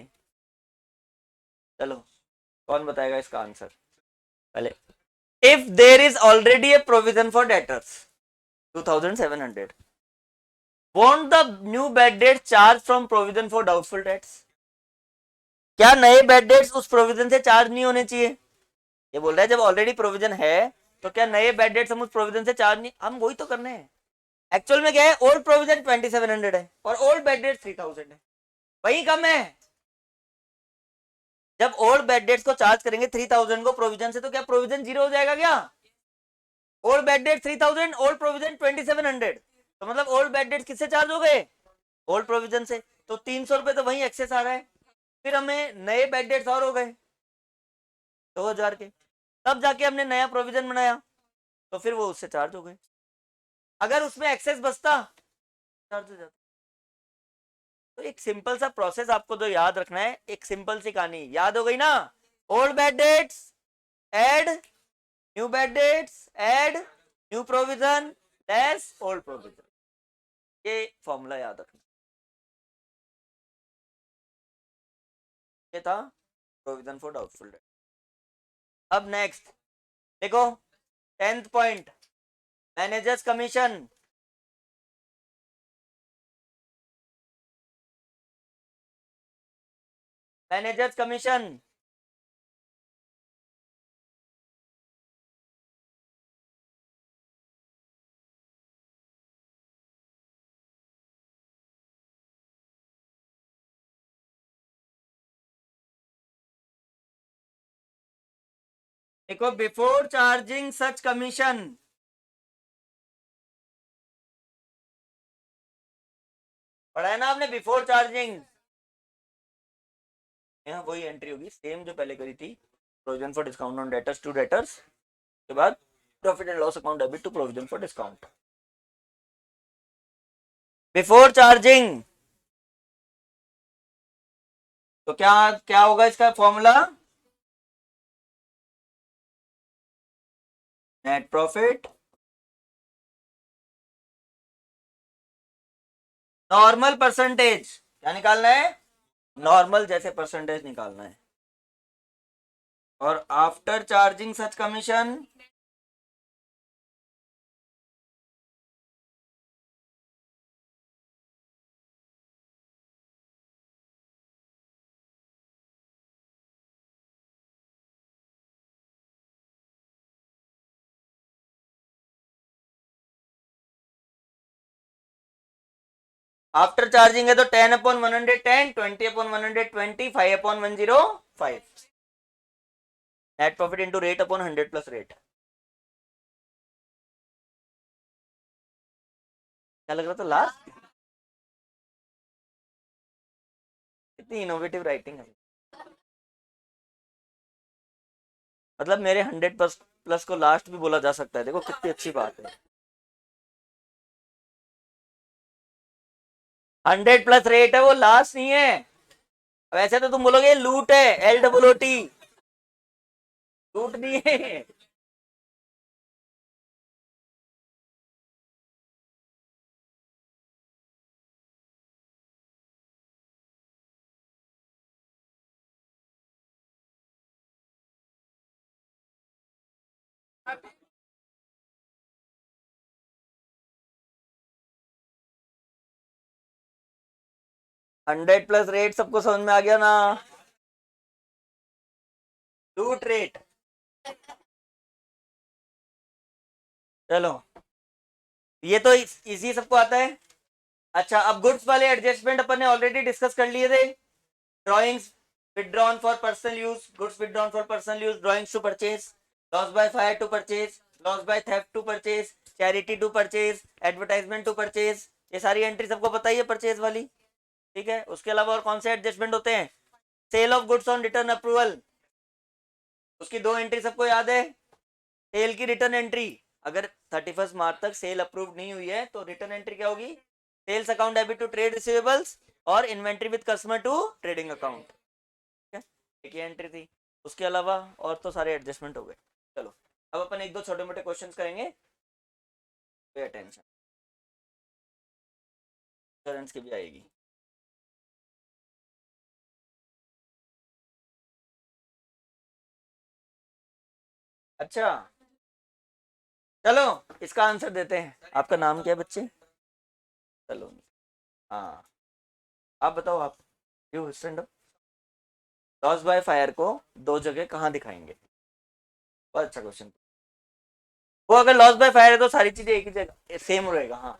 चलो कौन बताएगा इसका आंसर पहले? If there is already A provision for debtors 2,700, want the new bad date charge from provision for doubtful dates? क्या नए बैड डेट्स उस प्रोविजन से चार्ज नहीं होने चाहिए? ये बोल रहा है जब ऑलरेडी प्रोविजन है तो क्या नए बैड डेट्स हम उस प्रोविजन से चार्ज नहीं, हम वही तो करने हैं। एक्चुअल में क्या है, ओल्ड प्रोविजन 2,700 है और ओल्ड बैड डेट 3,000 है, वही कम है। जब ओल्ड बैड डेट्स को चार्ज करेंगे 3000 को प्रोविजन से, तो क्या प्रोविजन जीरो हो जाएगा क्या? Old bad debt 3000, old provision 2700, तो मतलब ओल्ड बैड डेट किससे चार्ज हो गए? ओल्ड प्रोविजन से। तो 300 रुपए तो वही एक्सेस आ रहा है, फिर हमें नए बैड डेट्स और हो गए 2000 के, तब जाके हमने नया प्रोविजन बनाया, तो फिर वो उससे चार्ज हो गए। अगर उसमें एक्सेस बचता चार्ज हो जाता। तो एक सिंपल सा प्रोसेस आपको जो याद रखना है, एक सिंपल सी कहानी याद हो गई ना? Old bad debts add new bad debts add new provision less old provision, ये फॉर्मूला याद रखना। ये था प्रोविजन फॉर डाउटफुल डेट। अब नेक्स्ट देखो 10th point, manager's commission. Manager's commission देखो, बिफोर चार्जिंग सच कमीशन, पढ़ा है ना आपने? बिफोर चार्जिंग, यहाँ वही एंट्री होगी सेम जो पहले करी थी, provision for discount on debtors to debtors के बाद profit and loss account debit to provision for discount. Before charging, तो क्या क्या होगा इसका formula? Net profit normal percentage, क्या निकालना है? नॉर्मल जैसे परसेंटेज निकालना है। और after charging such commission, after charging है तो 10/110, 20/120, 5/105, net profit into rate upon 100 plus rate. क्या लग रहा था लास्ट? कितनी इनोवेटिव राइटिंग है, मतलब मेरे 100 प्लस प्लस को लास्ट भी बोला जा सकता है, देखो कितनी अच्छी बात है। 100 प्लस रेट है, वो लास्ट नहीं है। वैसे तो तुम बोलोगे लूट है, LOOT, लूट नहीं है। 100 प्लस रेट सबको समझ में आ गया ना? लूट रेट। चलो, ये तो इजी सबको आता है। अच्छा, अब गुड्स वाले एडजस्टमेंट अपन ने ऑलरेडी डिस्कस कर लिए थे। Drawings withdrawn for personal use, goods withdrawn for personal use, drawings to purchase, loss by fire to purchase, loss by theft to purchase, charity to purchase, advertisement to purchase, ये सारी entry सबको पता ही है purchase वाली, ठीक है। उसके अलावा और कौन से एडजस्टमेंट होते हैं? Sale of goods on return approval, उसकी 2 एंट्री सबको याद है। सेल की रिटर्न एंट्री, अगर 31 मार्च तक सेल अप्रूव नहीं हुई है तो रिटर्न एंट्री क्या होगी? Sales account debit to trade receivables और inventory with customer to trading account, एक ही एंट्री थी। उसके अलावा और तो सारे एडजस्टमेंट हो गए। चलो, अब अपन एक दो छोटे मोटे क्वेश्चंस करेंगे, पे अटेंशन, इंश्योरेंस की भी आएगी। अच्छा, चलो इसका आंसर देते हैं। आपका नाम क्या है बच्चे? चलो, हाँ, आप बताओ, आप you stand up. Loss by fire को 2 जगह कहाँ दिखाएंगे? बहुत अच्छा क्वेश्चन। वो अगर लॉस बाय फायर है तो सारी चीजें एक ही जगह सेम रहेगा। हाँ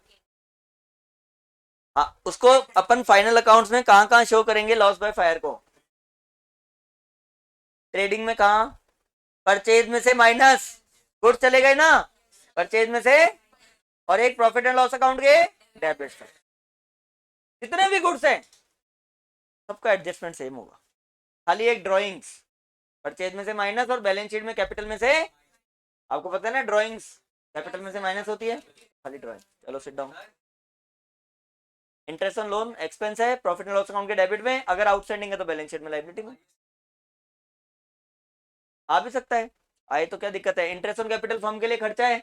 हाँ, उसको अपन फाइनल अकाउंट्स में कहाँ कहाँ शो करेंगे लॉस बाय फायर को? ट्रेडिंग में कहा, परचेज में से माइनस, गुड्स चले गए ना, परचेज में से, और एक प्रॉफिट एंड लॉस अकाउंट के डेबिट साइड, जितने भी गुड्स हैं सबका एडजस्टमेंट सेम होगा, खाली एक ड्राइंग्स परचेज में से माइनस और बैलेंस शीट में कैपिटल में से, आपको पता है ना ड्राइंग्स कैपिटल में से माइनस होती है, खाली ड्राइंग। चलो sit down. Interest on loan expense है, प्रॉफिट एंड लॉस अकाउंट के डेबिट में, अगर आउटस्टैंडिंग है तो बैलेंस शीट में लायबिलिटी में आ भी सकता है, आए तो क्या दिक्कत है। इंटरेस्ट ऑन कैपिटल फर्म के लिए खर्चा है,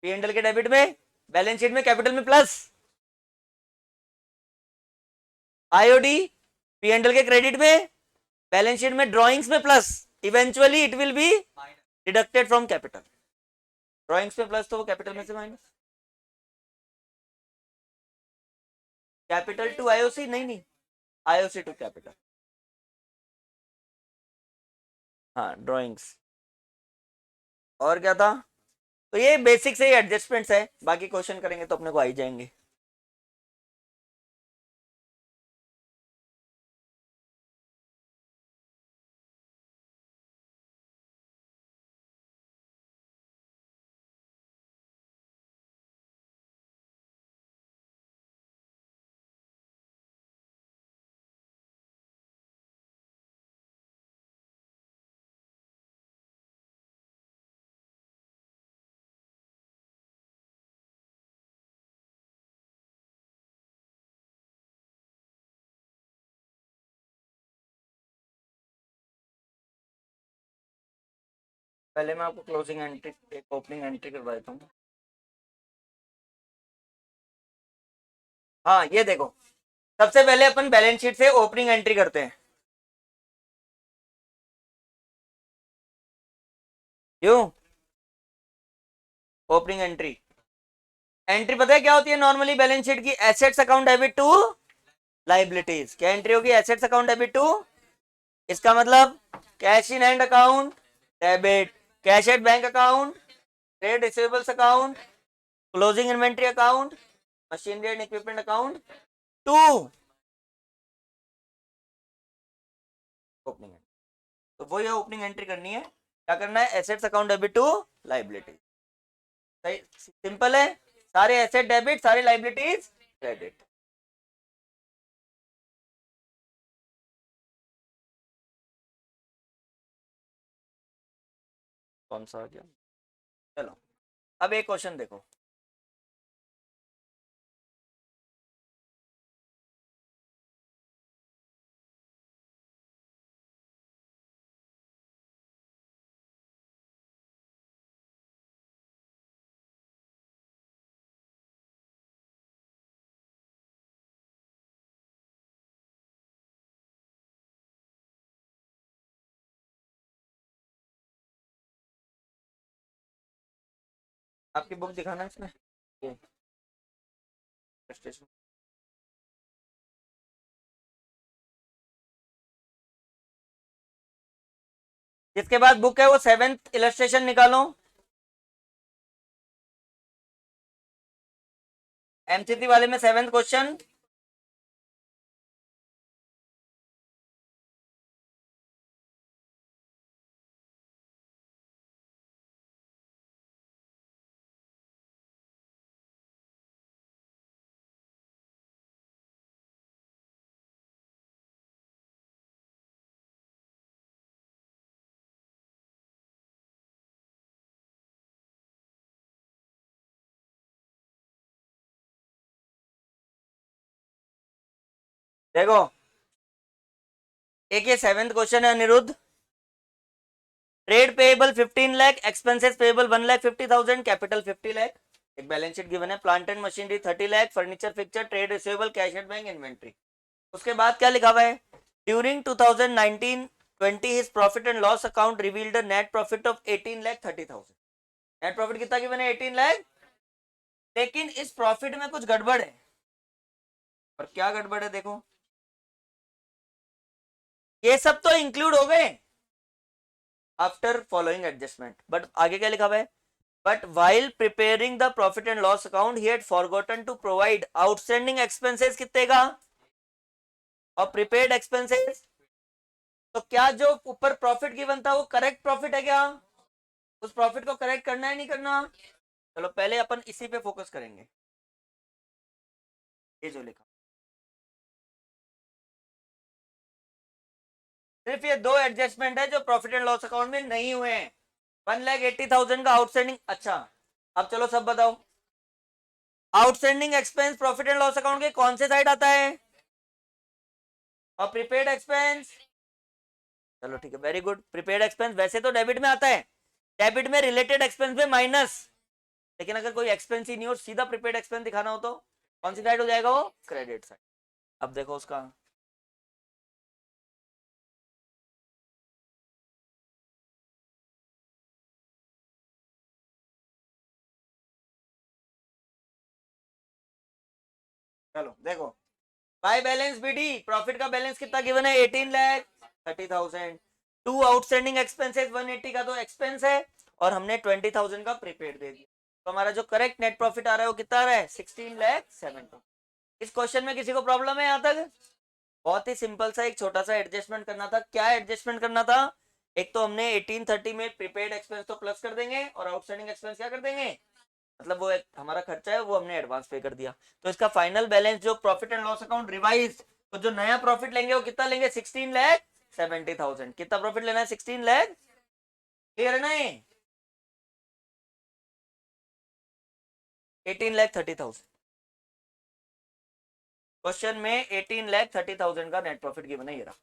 पी&एल के डेबिट में, बैलेंस शीट में कैपिटल में प्लस, आईओडी पी&एल के क्रेडिट में, बैलेंस शीट में ड्राइंग्स में plus, eventually it will be deducted from capital, drawings में प्लस तो वो कैपिटल में से माइनस, कैपिटल टू आईओसी नहीं, आईओसी टू कैपिटल, हाँ ड्राइंग्स। और क्या था, तो ये बेसिक से ही एडजस्टमेंट्स है, बाकी क्वेश्चन करेंगे तो अपने को आ ही जाएंगे। पहले मैं आपको क्लोजिंग एंट्री, एक ओपनिंग एंट्री करवा देता हूँ। हाँ ये देखो, सबसे पहले अपन बैलेंस शीट से ओपनिंग एंट्री करते हैं, क्यों, ओपनिंग एंट्री, एंट्री पता है क्या होती है नॉर्मली बैलेंस शीट की, assets account debit to liabilities, क्या एंट्री होगी, एसेट्स अकाउंट डेबिट टू, इसका मतलब cash in hand account debit, cash at bank account, trade receivables account, closing inventory account, machinery and equipment account to opening entry. तो वो ये opening entry करनी है, क्या करना है, assets account debit to liability, सही सिंपल है, सारे एसेट डेबिट सारे लाइबिलिटीज क्रेडिट। कौन सा आ गया, चलो अब एक क्वेश्चन देखो, आपकी बुक दिखाना है इसमें, ये illustration। जिसके बाद बुक है वो 7th इलस्ट्रेशन निकालो, एमसीसी वाले में 7th क्वेश्चन, देखो एक ये 7th क्वेश्चन है Anirudh, trade payable 15 lakh, expenses payable 1,50,000, capital 50 lakh, एक बैलेंस शीट गिवन है, plant and machinery 30 lakh, furniture fixture, trade receivable, cash at bank, inventory. उसके बाद क्या लिखा हुआ है, during 2019-20 his profit and loss account revealed a net profit of 18,30,000, net profit कितना given है, 18 लाख, लेकिन इस प्रॉफिट में कुछ गड़बड़ है, और क्या गड़बड़ है देखो, ये सब तो इंक्लूड हो गए आफ्टर फॉलोइंग एडजस्टमेंट, बट आगे क्या लिखा हुआ है, but while preparing the profit and loss account he had forgotten to provide outstanding expenses कितने का, और prepared expenses तो क्या जो ऊपर प्रॉफिट गिवन था वो करेक्ट प्रॉफिट है क्या? उस प्रॉफिट को करेक्ट करना है नहीं करना? चलो पहले अपन इसी पे फोकस करेंगे, ये जो लिखा। सिर्फ ये दो एडजस्टमेंट है जो प्रॉफिट एंड लॉस अकाउंट में नहीं हुए हैं। 1,80,000 का आउटस्टैंडिंग। अच्छा अब चलो सब बताओ, outstanding expense profit and loss account के कौन से साइड आता है? और प्रीपेड एक्सपेंस, चलो ठीक है, वेरी गुड। प्रीपेड एक्सपेंस वैसे तो डेबिट में आता है, डेबिट में रिलेटेड एक्सपेंस में माइनस, लेकिन अगर कोई एक्सपेंस ही नहीं हो सीधा प्रीपेड एक्सपेंस दिखाना हो तो कौन सी साइड हो जाएगा? वो क्रेडिट साइड। अब देखो उसका, चलो देखो, बाय बैलेंस बीडी प्रॉफिट का बैलेंस कितना गिवन है? 18,30,000। टू आउटस्टैंडिंग एक्सपेंसेस 180 का तो एक्सपेंस है, और हमने 20,000 का प्रीपेड दे दिया, तो हमारा जो करेक्ट नेट प्रॉफिट आ रहा है वो कितना आ रहा है? 16,70,000। इस क्वेश्चन में किसी को प्रॉब्लम है यहाँ तक? बहुत ही सिंपल सा एक छोटा सा एडजस्टमेंट करना था। क्या एडजस्टमेंट करना था? एक तो हमने 1830 में प्रीपेड एक्सपेंस तो प्लस कर देंगे, और आउटस्टैंडिंग एक्सपेंस क्या कर देंगे, मतलब वो हमारा खर्चा है वो हमने एडवांस पे कर दिया। तो इसका फाइनल बैलेंस जो profit and loss account revise, तो जो नया प्रॉफिट लेंगे वो कितना लेंगे? 16,70,000। कितना प्रॉफिट लेना है? 16 लाख। क्लियर है ना? 18,30,000। क्वेश्चन में 18,30,000 का नेट प्रॉफिट गिवन है, ये रहा।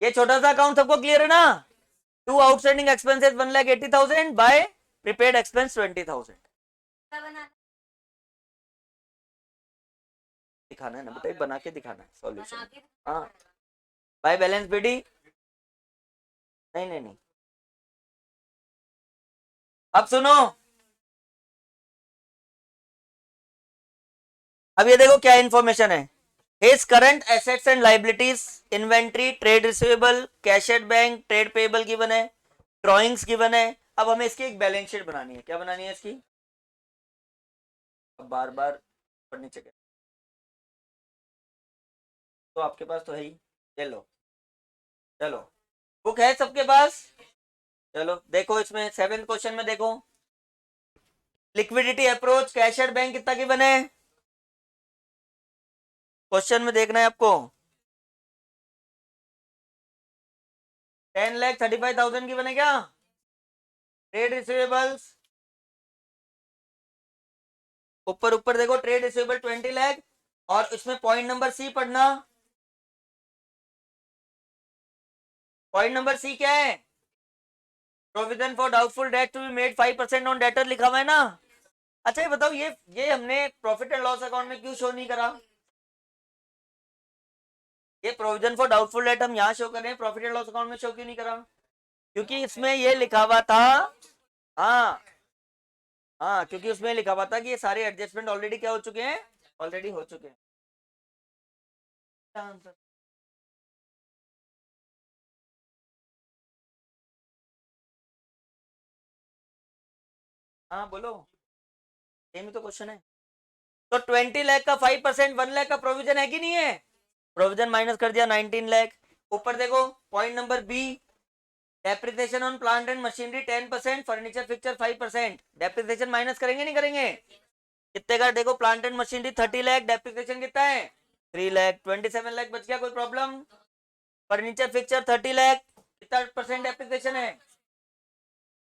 ये छोटा सा अकाउंट सबको क्लियर है ना? To outstanding expenses 1,80,000 by prepaid expense 20,000। दिखाना है ना बेटा, बना के दिखाना है सॉल्यूशन। हाँ, बाय बैलेंस बीडी, नहीं नहीं नहीं। अब सुनो, अब ये देखो क्या इन्फॉर्मेशन है। His current assets and liabilities, inventory, trade receivable, cash at bank, trade payable given है, ड्रॉइंग्स गिवन है। अब हमें इसकी एक बैलेंस शीट बनानी है। क्या बनानी है इसकी? अब बार बार पढ़नी चाहिए, तो आपके पास तो है ही, ले लो। चलो बुक है सबके पास? चलो देखो, इसमें 7th क्वेश्चन में देखो, liquidity approach cash at bank कितना गिवन है? क्वेश्चन में देखना है आपको। 10,35,000 गिवन है क्या? ट्रेड रिसीवेबल्स, ऊपर ऊपर देखो, ट्रेड रिसीवेबल 20 लाख, और इसमें पॉइंट नंबर सी पढ़ना। पॉइंट नंबर सी क्या है? Provision for doubtful debt to be made 5% on debtor लिखा हुआ है ना? अच्छा ये बताओ, ये हमने प्रॉफिट एंड लॉस अकाउंट में क्यों शो नहीं करा? ये प्रोविजन फॉर डाउटफुल डेट हम यहाँ शो कर रहे हैं, प्रॉफिट एंड लॉस अकाउंट में शो क्यों नहीं करा? क्योंकि इसमें ये लिखा हुआ था, हाँ हाँ, क्योंकि उसमें लिखा हुआ था कि ये सारे एडजस्टमेंट ऑलरेडी क्या हो चुके हैं? ऑलरेडी हो चुके हैं। आंसर, हाँ बोलो, सेम ही तो क्वेश्चन है। तो 20 लाख का 5%, 1 लाख का प्रोविजन है कि नहीं है? प्रोविजन माइनस कर दिया 19 लाख। ऊपर देखो point number B, depreciation on plant and machinery 10%, furniture fixture 5%। Depreciation minus करेंगे नहीं करेंगे? कितने का देखो, plant and machinery 30 lakh, depreciation कितना है? 3 लाख, 27 लाख बच गया, कोई प्रॉब्लम? फर्नीचर फिक्चर 30 लाख, कितना परसेंट डेप्रिसिएशन है?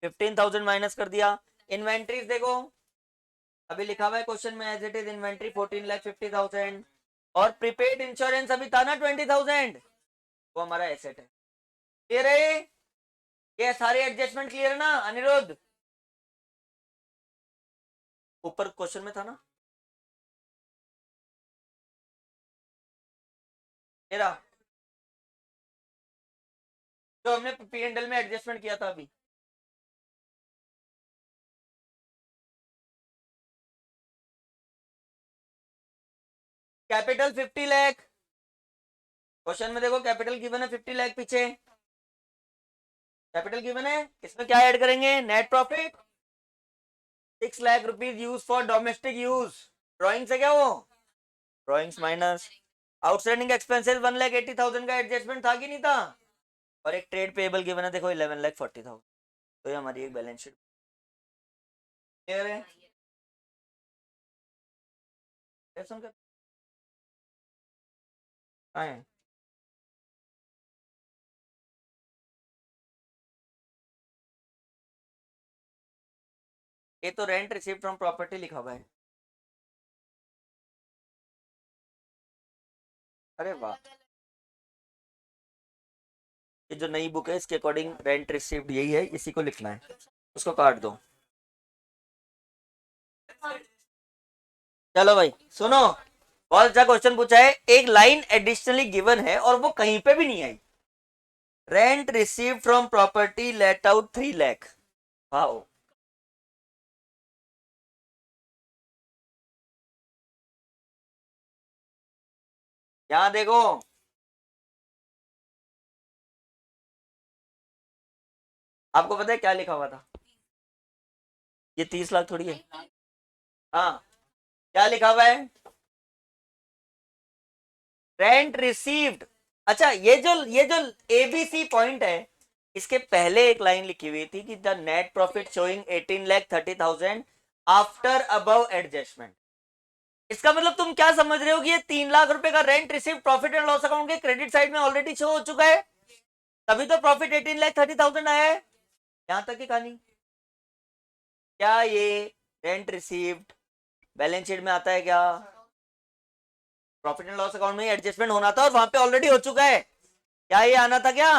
15,000 माइनस कर दिया। इन्वेंट्रीज देखो, अभी लिखा हुआ है क्वेश्चन में एज इट इज, इन्वेंट्री 14,50,000, और प्रीपेड इंश्योरेंस अभी था ना 20,000, वो हमारा एसेट है। क्लियर है? ये सारे एडजस्टमेंट क्लियर है ना अनिरुद्ध? ऊपर क्वेश्चन में था ना मेरा, जो हमने पी एंड एल में एडजस्टमेंट किया था अभी। कैपिटल 50 लाख, क्वेश्चन में देखो कैपिटल गिवन है 50 लाख, पीछे कैपिटल गिवन है, इसमें क्या ऐड करेंगे? Net profit 6 lakh rupees use for domestic use. Drawings है क्या वो? ड्रॉइंग्स माइनस, आउटस्टैंडिंग एक्सपेंसेस 1,80,000 का एडजस्टमेंट था कि नहीं था, और एक ट्रेड पेबल गिवन है देखो 11,40,000, तो ये हमारी एक बैलेंस शीट क्लियर है। आए ये तो रेंट रिसीव्ड फ्रॉम प्रॉपर्टी लिखा हुआ है। अरे वाह, ये जो नई बुक है इसके अकॉर्डिंग रेंट रिसीव्ड यही है, इसी को लिखना है, उसको काट दो। चलो भाई सुनो, बहुत अच्छा क्वेश्चन पूछा है, एक लाइन एडिशनली गिवन है और वो कहीं पे भी नहीं आई। Rent received from property let out 3 lakh. Wow, यहाँ देखो, आपको पता है क्या लिखा हुआ था, ये 30 लाख थोड़ी है। हाँ, क्या लिखा हुआ है, रेंट रिसीव्ड। अच्छा, ये जो एबीसी पॉइंट है, इसके पहले एक लाइन लिखी हुई थी कि the net profit showing 18,30,000 after above adjustment. इसका मतलब तुम क्या समझ रहे हो कि ये 3 लाख रुपए का rent receive profit and loss account के क्रेडिट साइड में ऑलरेडी शो हो चुका है, तभी तो प्रॉफिट 18,30,000 आया है। यहां तक की कहानी। क्या ये रेंट रिसीव्ड बैलेंस शीट में आता है क्या, प्रॉफिट एंड लॉस अकाउंट में एडजस्टमेंट होना था और वहां पे ऑलरेडी हो चुका है, क्या ये आना था क्या,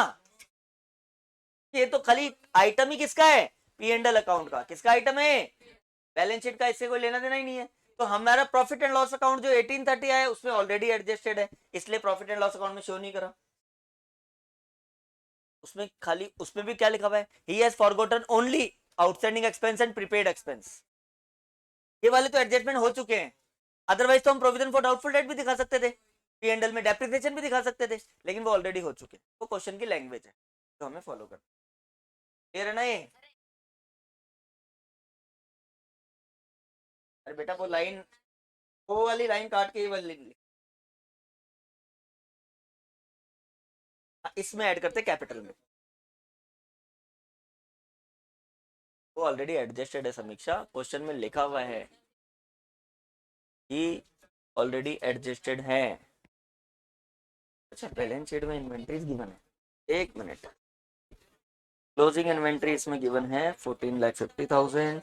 ये तो खाली आइटम ही किसका है, पी एंड एल अकाउंट का, किसका आइटम है, बैलेंस शीट का, इससे कोई लेना देना ही नहीं है। तो हमारा प्रॉफिट एंड लॉस अकाउंट जो 1830 आया है उसमें ऑलरेडी एडजस्टेड है, इसलिए प्रॉफिट एंड लॉस अकाउंट में शो नहीं करा। उसमें खाली, उसमें भी क्या लिखा हुआ है, he has forgotten only outstanding expense and prepaid expense, ये वाले तो एडजस्टमेंट हो चुके हैं। अदरवाइज तो हम प्रोविजन फॉर डाउटफुल डेट भी दिखा सकते थे, पी एंड एल में डेप्रिसिएशन भी दिखा सकते थे, लेकिन वो ऑलरेडी हो चुके हैं। वो क्वेश्चन की लैंग्वेज है तो हमें फॉलो करना, क्लियर है ना ये। अरे बेटा वो लाइन, वो वाली लाइन काट के ये वाली इसमें ऐड करते कैपिटल में, वो ऑलरेडी एडजस्टेड है समीक्षा, क्वेश्चन में लिखा हुआ है कि ऑलरेडी एडजस्टेड है। अच्छा, बैलेंस शीट में इन्वेंट्रीज गिवन है, एक मिनट, क्लोजिंग इन्वेंट्री इसमें गिवन है 14,50,000,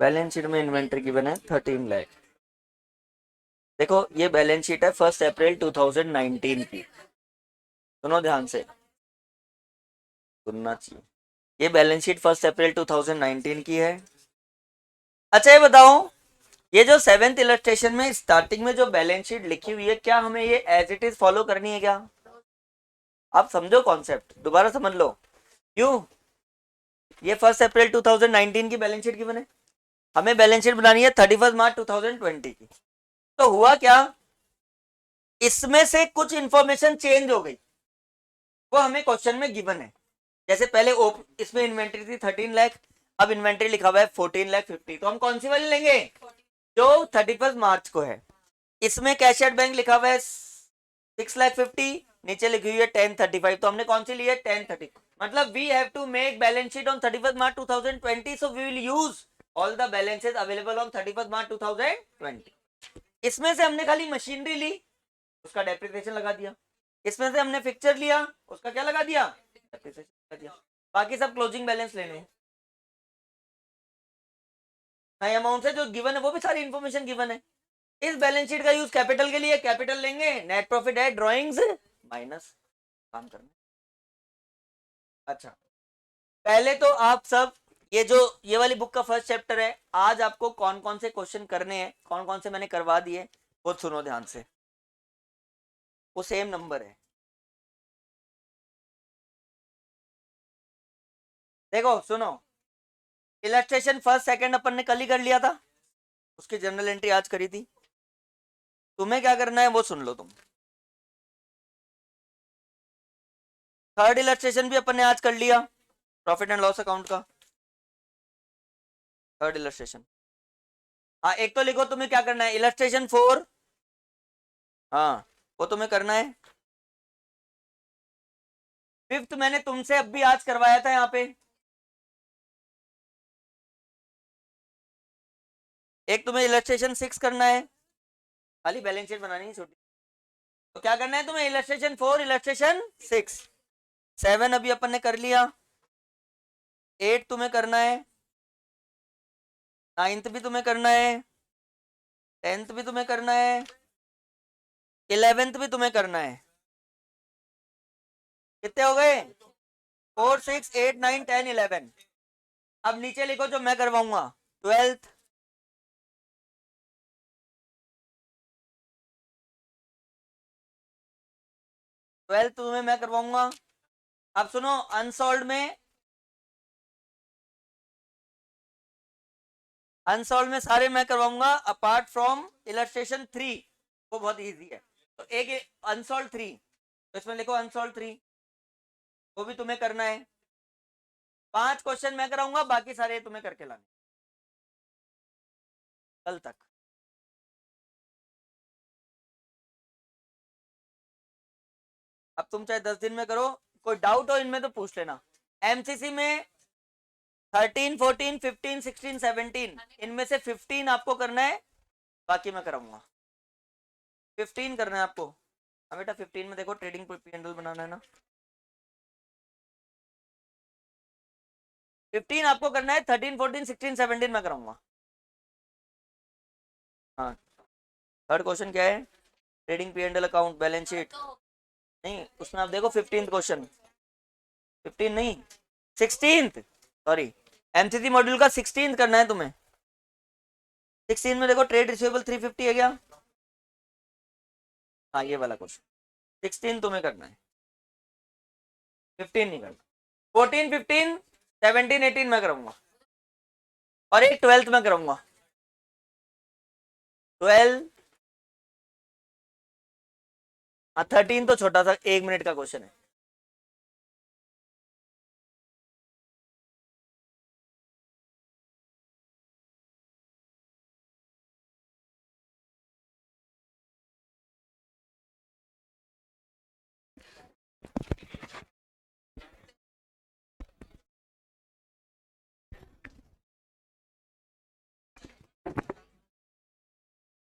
बैलेंस शीट में इन्वेंट्री गिवन है 13 लाख। देखो ये बैलेंस शीट है 1 अप्रैल 2019 की, सुनो ध्यान से, सुनना चाहिए, ये बैलेंस शीट 1 अप्रैल 2019 की है। अच्छा ये बताओ, ये जो 7th इलस्ट्रेशन में स्टार्टिंग में जो बैलेंस शीट लिखी हुई है, क्या हमें ये एज इट इज फॉलो करनी है क्या, आप समझो कॉन्सेप्ट, दोबारा समझ लो। क्यों, ये 1 अप्रैल 2019 की बैलेंस शीट गिवन है, हमें बैलेंस शीट बनानी है 31 मार्च 2020 की। तो हुआ क्या, इसमें से कुछ इंफॉर्मेशन चेंज हो गई, वो हमें क्वेश्चन में गिवन है। जैसे पहले इसमें इन्वेंट्री थी 13 लाख, अब इन्वेंट्री लिखा हुआ है 14,50,000, तो हम कौन सी वाली लेंगे, जो 31 मार्च को है। इसमें कैश एट बैंक लिखा हुआ है 6,50,000, नीचे लिखी हुई है 1035, तो हमने कौन सी ली है 1030। मतलब we have to make balance sheet on 31 March 2020, so we will use all the balances available on 31 March 2020। इसमें से हमने खाली मशीनरी ली, उसका डेप्रिसिएशन लगा दिया, इसमें से हमने फिक्चर लिया, उसका क्या लगा दिया, डेप्रिसिएशन लगा दिया, बाकी सब क्लोजिंग बैलेंस लेने हैं। नए अमाउंट से जो गिवन है वो भी सारी इंफॉर्मेशन गिवन है। इस बैलेंस शीट का यूज कैपिटल के लिए, कैपिटल लेंगे, नेट प्रॉफिट है ड्रॉइंग्स माइनस काम करना। अच्छा, पहले तो आप सब, ये जो ये वाली बुक का फर्स्ट चैप्टर है, आज आपको कौन कौन से क्वेश्चन करने हैं, कौन कौन से मैंने करवा दिए, वो सुनो ध्यान से, वो सेम नंबर है। देखो सुनो, इलस्ट्रेशन फर्स्ट सेकंड अपन ने कल ही कर लिया था, उसकी जनरल एंट्री आज करी थी। तुम्हें क्या करना है वो सुन लो तुम, थर्ड इलस्ट्रेशन भी अपन ने आज कर लिया, प्रॉफिट एंड लॉस अकाउंट का थर्ड इलस्ट्रेशन। हाँ, एक तो लिखो तुम्हें क्या करना है, इलस्ट्रेशन 4, हाँ वो तुम्हें करना है। फिफ्थ मैंने तुमसे अभी आज करवाया था यहाँ पे। एक तुम्हें इलस्ट्रेशन 6 करना है, खाली बैलेंस शीट बनानी है छोटी। तो क्या करना है तुम्हें, इलस्ट्रेशन 4 इलस्ट्रेशन 6। 7 अभी अपन ने कर लिया। 8 तुम्हें करना है, 9th भी तुम्हें करना है, 10th भी तुम्हें करना है, 11th भी तुम्हें करना है। कितने हो गए, 4 6 8 9 10 11। अब नीचे लिखो जो मैं करवाऊंगा। 12th, 12th तुम्हें मैं करवाऊंगा। अब सुनो, अनसॉल्व में, अनसॉल्व में सारे मैं करवाऊंगा अपार्ट फ्रॉम इलस्ट्रेशन 3, वो बहुत इजी है। तो एक अनसॉल्व 3, तो इसमें लिखो अनसॉल्व 3, वो भी तुम्हें करना है। 5 क्वेश्चन मैं कराऊंगा, बाकी सारे तुम्हें करके लाने कल तक। अब तुम चाहे 10 दिन में करो, कोई डाउट हो इनमें तो पूछ लेना। एमसीसी में 13 14 15 16 17, इनमें से 15 आपको करना है, बाकी मैं कराऊंगा। 15 करना है आपको। हाँ बेटा, 15 में देखो ट्रेडिंग पी&ल बनाना है ना। 15 आपको करना है, 13 14 16 17 मैं कराऊंगा। हाँ, थर्ड क्वेश्चन क्या है, ट्रेडिंग पी&ल अकाउंट बैलेंस शीट। नहीं, उसमें आप देखो 15th क्वेश्चन, 15 नहीं 16th, सॉरी, एमसीसी मॉड्यूल का 16th करना है तुम्हें। 16 में देखो ट्रेड रिसीवेबल 350 है क्या, हाँ ये वाला क्वेश्चन 16 तुम्हें करना है, 15 नहीं करना। 14 15 17 18 मैं कराऊंगा, और एक 12th में कराऊंगा। 12, हाँ 13 तो छोटा सा 1 मिनट का क्वेश्चन है।